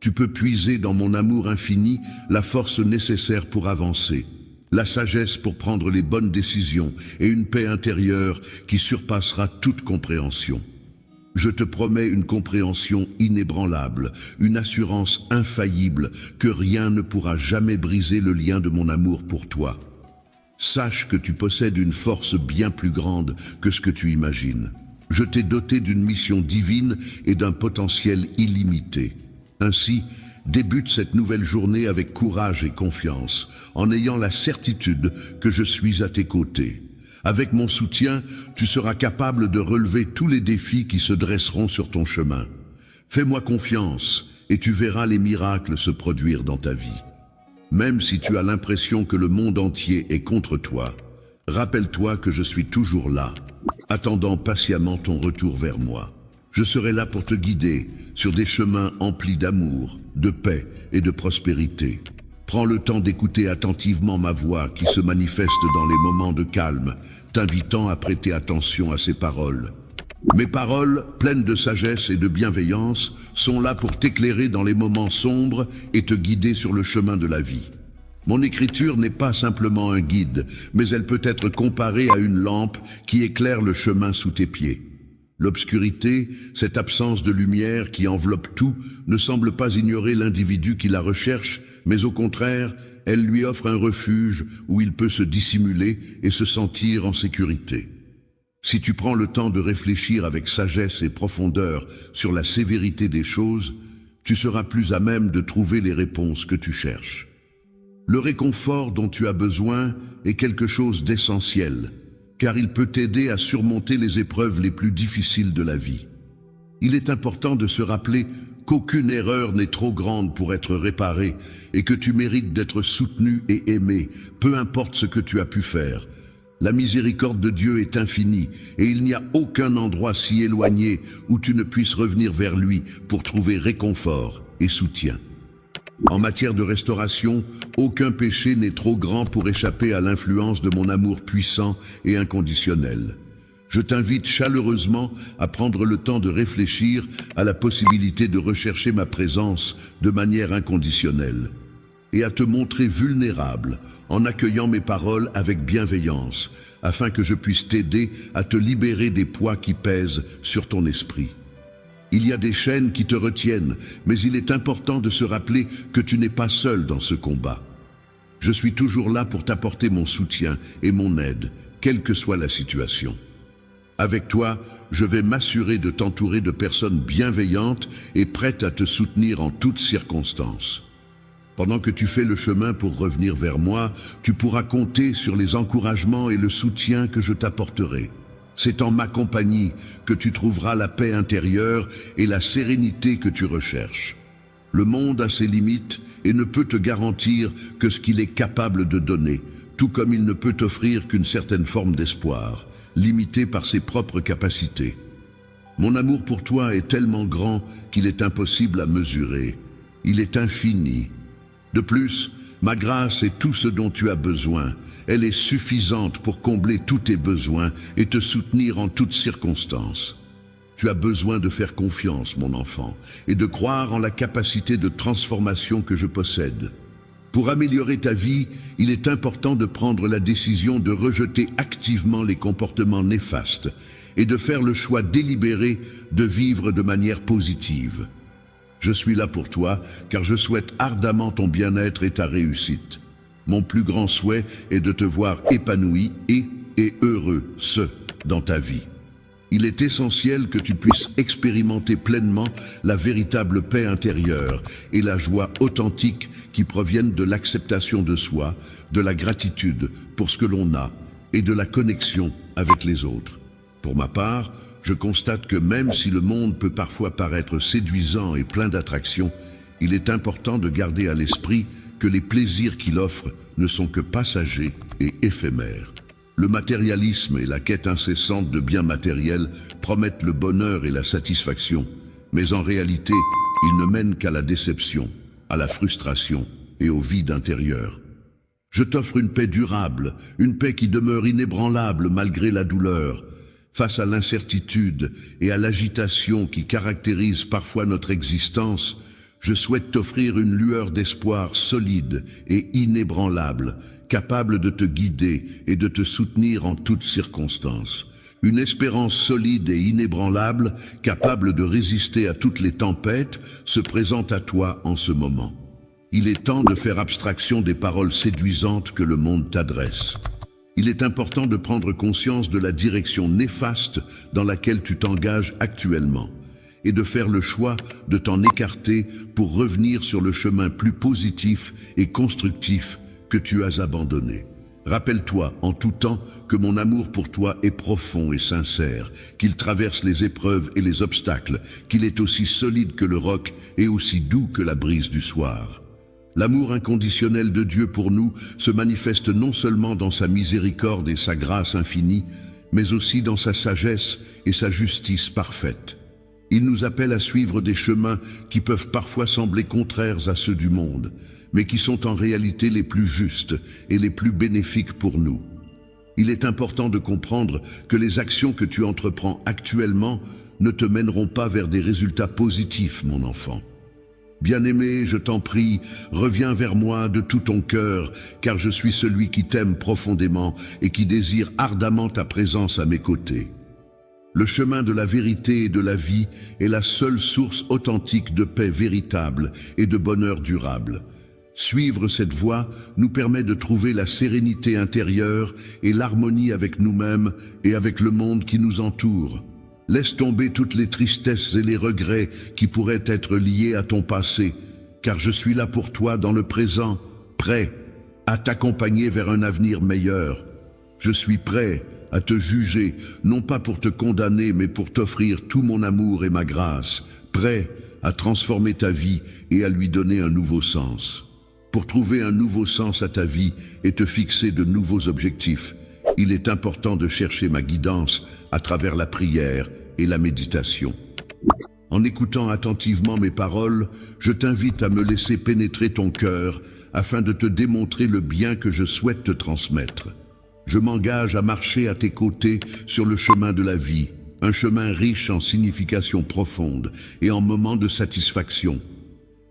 Tu peux puiser dans mon amour infini la force nécessaire pour avancer, la sagesse pour prendre les bonnes décisions et une paix intérieure qui surpassera toute compréhension. Je te promets une compréhension inébranlable, une assurance infaillible que rien ne pourra jamais briser le lien de mon amour pour toi. Sache que tu possèdes une force bien plus grande que ce que tu imagines. Je t'ai doté d'une mission divine et d'un potentiel illimité. Ainsi, débute cette nouvelle journée avec courage et confiance, en ayant la certitude que je suis à tes côtés. Avec mon soutien, tu seras capable de relever tous les défis qui se dresseront sur ton chemin. Fais-moi confiance et tu verras les miracles se produire dans ta vie. Même si tu as l'impression que le monde entier est contre toi, rappelle-toi que je suis toujours là, attendant patiemment ton retour vers moi. Je serai là pour te guider sur des chemins emplis d'amour, de paix et de prospérité. Prends le temps d'écouter attentivement ma voix qui se manifeste dans les moments de calme, t'invitant à prêter attention à ces paroles. Mes paroles, pleines de sagesse et de bienveillance, sont là pour t'éclairer dans les moments sombres et te guider sur le chemin de la vie. Mon écriture n'est pas simplement un guide, mais elle peut être comparée à une lampe qui éclaire le chemin sous tes pieds. L'obscurité, cette absence de lumière qui enveloppe tout, ne semble pas ignorer l'individu qui la recherche, mais au contraire, elle lui offre un refuge où il peut se dissimuler et se sentir en sécurité. Si tu prends le temps de réfléchir avec sagesse et profondeur sur la sévérité des choses, tu seras plus à même de trouver les réponses que tu cherches. Le réconfort dont tu as besoin est quelque chose d'essentiel, car il peut t'aider à surmonter les épreuves les plus difficiles de la vie. Il est important de se rappeler qu'aucune erreur n'est trop grande pour être réparée et que tu mérites d'être soutenu et aimé, peu importe ce que tu as pu faire. La miséricorde de Dieu est infinie et il n'y a aucun endroit si éloigné où tu ne puisses revenir vers lui pour trouver réconfort et soutien. En matière de restauration, aucun péché n'est trop grand pour échapper à l'influence de mon amour puissant et inconditionnel. Je t'invite chaleureusement à prendre le temps de réfléchir à la possibilité de rechercher ma présence de manière inconditionnelle et à te montrer vulnérable en accueillant mes paroles avec bienveillance afin que je puisse t'aider à te libérer des poids qui pèsent sur ton esprit. Il y a des chaînes qui te retiennent, mais il est important de se rappeler que tu n'es pas seul dans ce combat. Je suis toujours là pour t'apporter mon soutien et mon aide, quelle que soit la situation. Avec toi, je vais m'assurer de t'entourer de personnes bienveillantes et prêtes à te soutenir en toutes circonstances. Pendant que tu fais le chemin pour revenir vers moi, tu pourras compter sur les encouragements et le soutien que je t'apporterai. C'est en ma compagnie que tu trouveras la paix intérieure et la sérénité que tu recherches. Le monde a ses limites et ne peut te garantir que ce qu'il est capable de donner, tout comme il ne peut t'offrir qu'une certaine forme d'espoir, limité par ses propres capacités. Mon amour pour toi est tellement grand qu'il est impossible à mesurer. Il est infini. De plus, ma grâce est tout ce dont tu as besoin. Elle est suffisante pour combler tous tes besoins et te soutenir en toutes circonstances. Tu as besoin de faire confiance, mon enfant, et de croire en la capacité de transformation que je possède. Pour améliorer ta vie, il est important de prendre la décision de rejeter activement les comportements néfastes et de faire le choix délibéré de vivre de manière positive. Je suis là pour toi, car je souhaite ardemment ton bien-être et ta réussite. Mon plus grand souhait est de te voir épanoui et heureux, dans ta vie. Il est essentiel que tu puisses expérimenter pleinement la véritable paix intérieure et la joie authentique qui proviennent de l'acceptation de soi, de la gratitude pour ce que l'on a et de la connexion avec les autres. Pour ma part, je constate que même si le monde peut parfois paraître séduisant et plein d'attractions, il est important de garder à l'esprit que les plaisirs qu'il offre ne sont que passagers et éphémères. Le matérialisme et la quête incessante de biens matériels promettent le bonheur et la satisfaction, mais en réalité, ils ne mènent qu'à la déception, à la frustration et au vide intérieur. Je t'offre une paix durable, une paix qui demeure inébranlable malgré la douleur. Face à l'incertitude et à l'agitation qui caractérisent parfois notre existence, je souhaite t'offrir une lueur d'espoir solide et inébranlable, capable de te guider et de te soutenir en toutes circonstances. Une espérance solide et inébranlable, capable de résister à toutes les tempêtes, se présente à toi en ce moment. Il est temps de faire abstraction des paroles séduisantes que le monde t'adresse. Il est important de prendre conscience de la direction néfaste dans laquelle tu t'engages actuellement et de faire le choix de t'en écarter pour revenir sur le chemin plus positif et constructif que tu as abandonné. Rappelle-toi en tout temps que mon amour pour toi est profond et sincère, qu'il traverse les épreuves et les obstacles, qu'il est aussi solide que le roc et aussi doux que la brise du soir. L'amour inconditionnel de Dieu pour nous se manifeste non seulement dans sa miséricorde et sa grâce infinie, mais aussi dans sa sagesse et sa justice parfaite. Il nous appelle à suivre des chemins qui peuvent parfois sembler contraires à ceux du monde, mais qui sont en réalité les plus justes et les plus bénéfiques pour nous. Il est important de comprendre que les actions que tu entreprends actuellement ne te mèneront pas vers des résultats positifs, mon enfant. Bien-aimé, je t'en prie, reviens vers moi de tout ton cœur, car je suis celui qui t'aime profondément et qui désire ardemment ta présence à mes côtés. Le chemin de la vérité et de la vie est la seule source authentique de paix véritable et de bonheur durable. Suivre cette voie nous permet de trouver la sérénité intérieure et l'harmonie avec nous-mêmes et avec le monde qui nous entoure. Laisse tomber toutes les tristesses et les regrets qui pourraient être liés à ton passé, car je suis là pour toi dans le présent, prêt à t'accompagner vers un avenir meilleur. Je suis prêt à te juger, non pas pour te condamner, mais pour t'offrir tout mon amour et ma grâce, prêt à transformer ta vie et à lui donner un nouveau sens. Pour trouver un nouveau sens à ta vie et te fixer de nouveaux objectifs, il est important de chercher ma guidance à travers la prière et la méditation. En écoutant attentivement mes paroles, je t'invite à me laisser pénétrer ton cœur afin de te démontrer le bien que je souhaite te transmettre. Je m'engage à marcher à tes côtés sur le chemin de la vie, un chemin riche en significations profondes et en moments de satisfaction.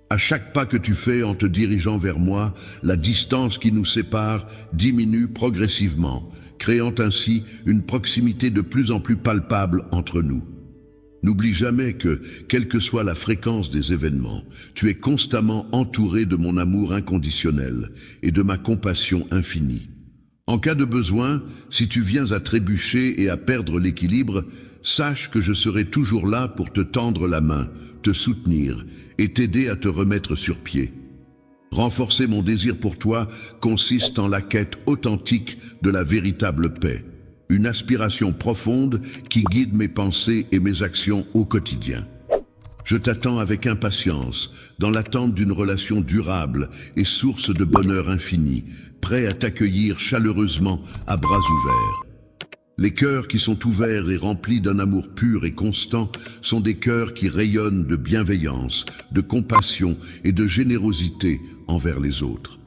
À chaque pas que tu fais en te dirigeant vers moi, la distance qui nous sépare diminue progressivement, créant ainsi une proximité de plus en plus palpable entre nous. N'oublie jamais que, quelle que soit la fréquence des événements, tu es constamment entouré de mon amour inconditionnel et de ma compassion infinie. En cas de besoin, si tu viens à trébucher et à perdre l'équilibre, sache que je serai toujours là pour te tendre la main, te soutenir et t'aider à te remettre sur pied. Renforcer mon désir pour toi consiste en la quête authentique de la véritable paix. Une aspiration profonde qui guide mes pensées et mes actions au quotidien. Je t'attends avec impatience, dans l'attente d'une relation durable et source de bonheur infini, prêt à t'accueillir chaleureusement à bras ouverts. Les cœurs qui sont ouverts et remplis d'un amour pur et constant sont des cœurs qui rayonnent de bienveillance, de compassion et de générosité envers les autres.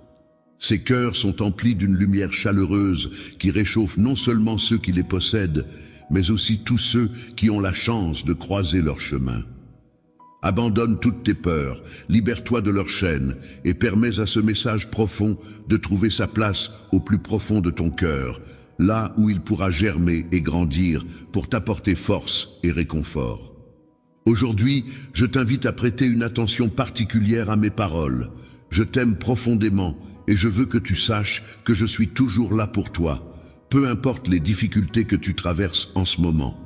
Ces cœurs sont emplis d'une lumière chaleureuse qui réchauffe non seulement ceux qui les possèdent, mais aussi tous ceux qui ont la chance de croiser leur chemin. Abandonne toutes tes peurs, libère-toi de leurs chaînes et permets à ce message profond de trouver sa place au plus profond de ton cœur, là où il pourra germer et grandir pour t'apporter force et réconfort. Aujourd'hui, je t'invite à prêter une attention particulière à mes paroles. Je t'aime profondément et je veux que tu saches que je suis toujours là pour toi, peu importe les difficultés que tu traverses en ce moment.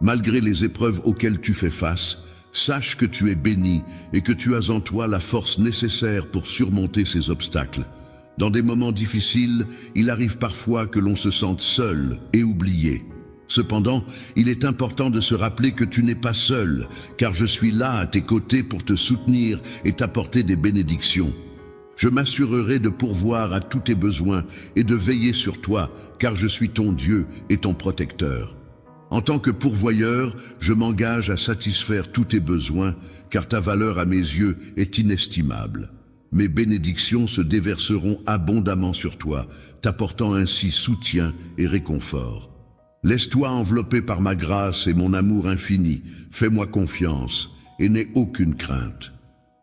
Malgré les épreuves auxquelles tu fais face, sache que tu es béni et que tu as en toi la force nécessaire pour surmonter ces obstacles. Dans des moments difficiles, il arrive parfois que l'on se sente seul et oublié. Cependant, il est important de se rappeler que tu n'es pas seul, car je suis là à tes côtés pour te soutenir et t'apporter des bénédictions. Je m'assurerai de pourvoir à tous tes besoins et de veiller sur toi, car je suis ton Dieu et ton protecteur. En tant que pourvoyeur, je m'engage à satisfaire tous tes besoins, car ta valeur à mes yeux est inestimable. Mes bénédictions se déverseront abondamment sur toi, t'apportant ainsi soutien et réconfort. Laisse-toi envelopper par ma grâce et mon amour infini, fais-moi confiance et n'aie aucune crainte.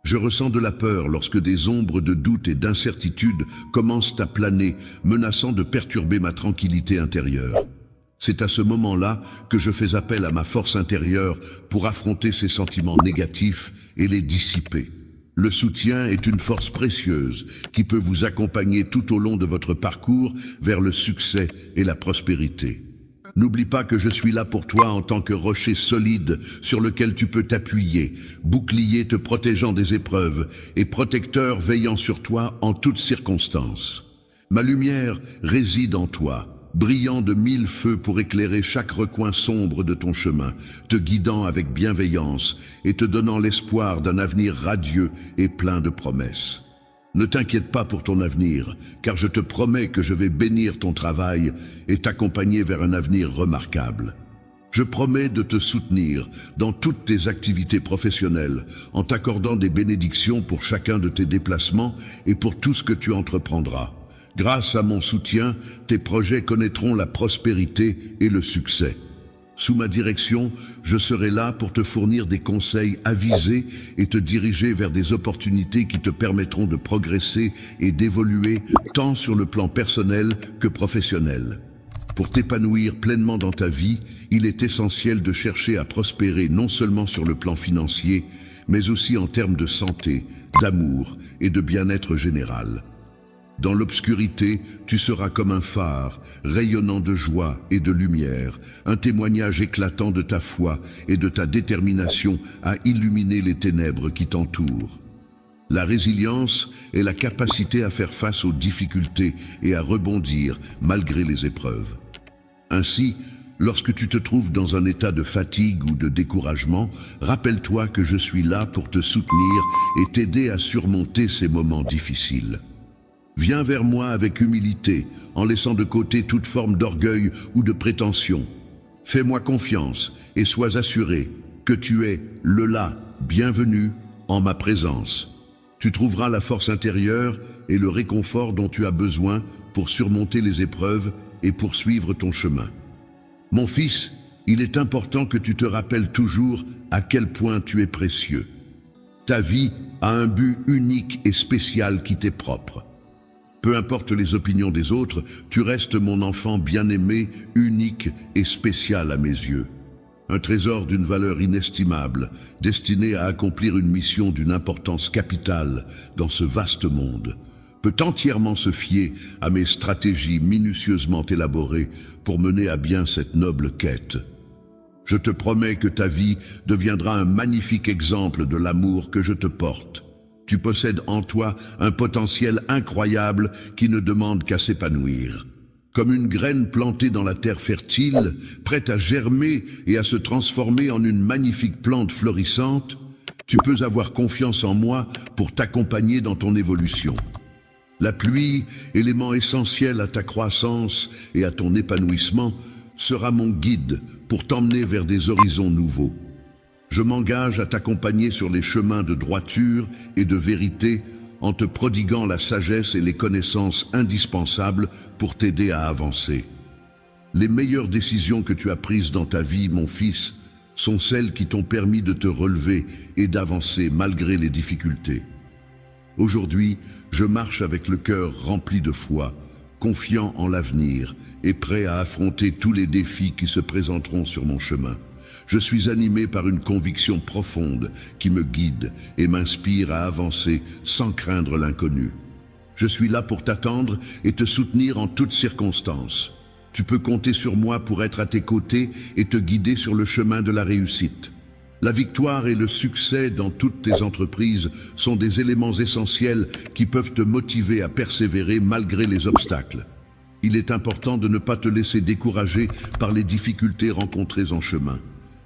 Je ressens de la peur lorsque des ombres de doute et d'incertitude commencent à planer, menaçant de perturber ma tranquillité intérieure. C'est à ce moment-là que je fais appel à ma force intérieure pour affronter ces sentiments négatifs et les dissiper. Le soutien est une force précieuse qui peut vous accompagner tout au long de votre parcours vers le succès et la prospérité. N'oublie pas que je suis là pour toi en tant que rocher solide sur lequel tu peux t'appuyer, bouclier te protégeant des épreuves et protecteur veillant sur toi en toutes circonstances. Ma lumière réside en toi, brillant de 1000 feux pour éclairer chaque recoin sombre de ton chemin, te guidant avec bienveillance et te donnant l'espoir d'un avenir radieux et plein de promesses. Ne t'inquiète pas pour ton avenir, car je te promets que je vais bénir ton travail et t'accompagner vers un avenir remarquable. Je promets de te soutenir dans toutes tes activités professionnelles, en t'accordant des bénédictions pour chacun de tes déplacements et pour tout ce que tu entreprendras. Grâce à mon soutien, tes projets connaîtront la prospérité et le succès. Sous ma direction, je serai là pour te fournir des conseils avisés et te diriger vers des opportunités qui te permettront de progresser et d'évoluer tant sur le plan personnel que professionnel. Pour t'épanouir pleinement dans ta vie, il est essentiel de chercher à prospérer non seulement sur le plan financier, mais aussi en termes de santé, d'amour et de bien-être général. Dans l'obscurité, tu seras comme un phare, rayonnant de joie et de lumière, un témoignage éclatant de ta foi et de ta détermination à illuminer les ténèbres qui t'entourent. La résilience est la capacité à faire face aux difficultés et à rebondir malgré les épreuves. Ainsi, lorsque tu te trouves dans un état de fatigue ou de découragement, rappelle-toi que je suis là pour te soutenir et t'aider à surmonter ces moments difficiles. Viens vers moi avec humilité, en laissant de côté toute forme d'orgueil ou de prétention. Fais-moi confiance et sois assuré que tu es le là, bienvenu en ma présence. Tu trouveras la force intérieure et le réconfort dont tu as besoin pour surmonter les épreuves et poursuivre ton chemin. Mon fils, il est important que tu te rappelles toujours à quel point tu es précieux. Ta vie a un but unique et spécial qui t'est propre. Peu importe les opinions des autres, tu restes mon enfant bien-aimé, unique et spécial à mes yeux. Un trésor d'une valeur inestimable, destiné à accomplir une mission d'une importance capitale dans ce vaste monde, peut entièrement se fier à mes stratégies minutieusement élaborées pour mener à bien cette noble quête. Je te promets que ta vie deviendra un magnifique exemple de l'amour que je te porte. Tu possèdes en toi un potentiel incroyable qui ne demande qu'à s'épanouir. Comme une graine plantée dans la terre fertile, prête à germer et à se transformer en une magnifique plante florissante, tu peux avoir confiance en moi pour t'accompagner dans ton évolution. La pluie, élément essentiel à ta croissance et à ton épanouissement, sera mon guide pour t'emmener vers des horizons nouveaux. Je m'engage à t'accompagner sur les chemins de droiture et de vérité en te prodiguant la sagesse et les connaissances indispensables pour t'aider à avancer. Les meilleures décisions que tu as prises dans ta vie, mon fils, sont celles qui t'ont permis de te relever et d'avancer malgré les difficultés. Aujourd'hui, je marche avec le cœur rempli de foi, confiant en l'avenir et prêt à affronter tous les défis qui se présenteront sur mon chemin. Je suis animé par une conviction profonde qui me guide et m'inspire à avancer sans craindre l'inconnu. Je suis là pour t'attendre et te soutenir en toutes circonstances. Tu peux compter sur moi pour être à tes côtés et te guider sur le chemin de la réussite. La victoire et le succès dans toutes tes entreprises sont des éléments essentiels qui peuvent te motiver à persévérer malgré les obstacles. Il est important de ne pas te laisser décourager par les difficultés rencontrées en chemin,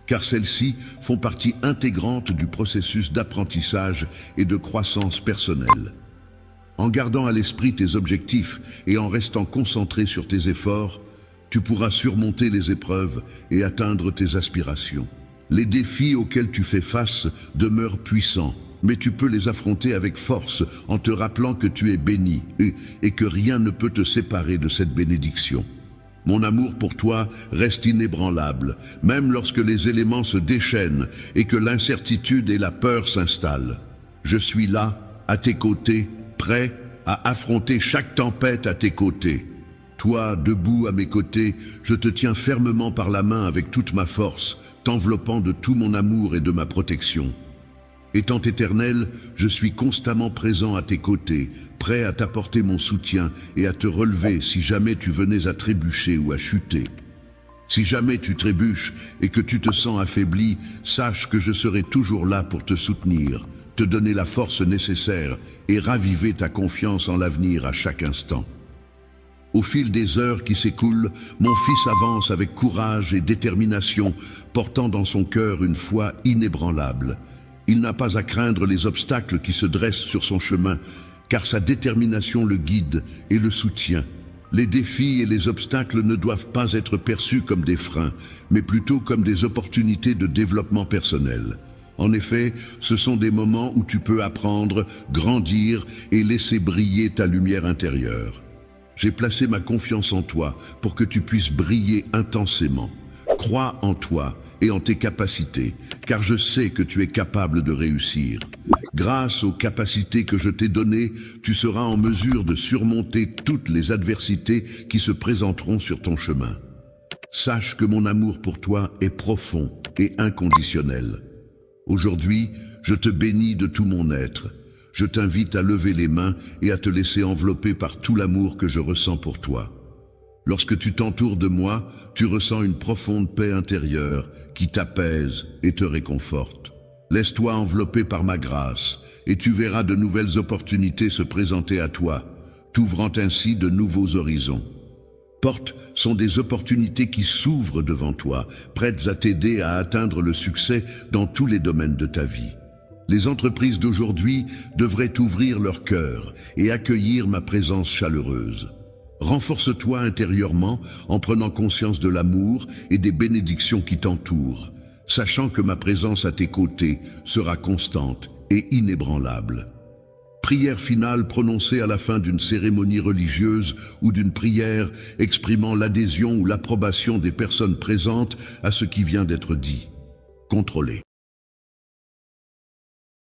car celles-ci font partie intégrante du processus d'apprentissage et de croissance personnelle. En gardant à l'esprit tes objectifs et en restant concentré sur tes efforts, tu pourras surmonter les épreuves et atteindre tes aspirations. Les défis auxquels tu fais face demeurent puissants, mais tu peux les affronter avec force en te rappelant que tu es béni et que rien ne peut te séparer de cette bénédiction. Mon amour pour toi reste inébranlable, même lorsque les éléments se déchaînent et que l'incertitude et la peur s'installent. Je suis là, à tes côtés, prêt à affronter chaque tempête à tes côtés. Toi, debout à mes côtés, je te tiens fermement par la main avec toute ma force, t'enveloppant de tout mon amour et de ma protection. Étant éternel, je suis constamment présent à tes côtés, prêt à t'apporter mon soutien et à te relever si jamais tu venais à trébucher ou à chuter. Si jamais tu trébuches et que tu te sens affaibli, sache que je serai toujours là pour te soutenir, te donner la force nécessaire et raviver ta confiance en l'avenir à chaque instant. Au fil des heures qui s'écoulent, mon fils avance avec courage et détermination, portant dans son cœur une foi inébranlable. Il n'a pas à craindre les obstacles qui se dressent sur son chemin, car sa détermination le guide et le soutient. Les défis et les obstacles ne doivent pas être perçus comme des freins, mais plutôt comme des opportunités de développement personnel. En effet, ce sont des moments où tu peux apprendre, grandir et laisser briller ta lumière intérieure. J'ai placé ma confiance en toi pour que tu puisses briller intensément. Crois en toi et en tes capacités, car je sais que tu es capable de réussir. Grâce aux capacités que je t'ai données, tu seras en mesure de surmonter toutes les adversités qui se présenteront sur ton chemin. Sache que mon amour pour toi est profond et inconditionnel. Aujourd'hui, je te bénis de tout mon être. Je t'invite à lever les mains et à te laisser envelopper par tout l'amour que je ressens pour toi. Lorsque tu t'entoures de moi, tu ressens une profonde paix intérieure qui t'apaise et te réconforte. Laisse-toi envelopper par ma grâce et tu verras de nouvelles opportunités se présenter à toi, t'ouvrant ainsi de nouveaux horizons. Portes sont des opportunités qui s'ouvrent devant toi, prêtes à t'aider à atteindre le succès dans tous les domaines de ta vie. Les entreprises d'aujourd'hui devraient ouvrir leur cœur et accueillir ma présence chaleureuse. Renforce-toi intérieurement en prenant conscience de l'amour et des bénédictions qui t'entourent, sachant que ma présence à tes côtés sera constante et inébranlable. Prière finale prononcée à la fin d'une cérémonie religieuse ou d'une prière exprimant l'adhésion ou l'approbation des personnes présentes à ce qui vient d'être dit. Contrôlé.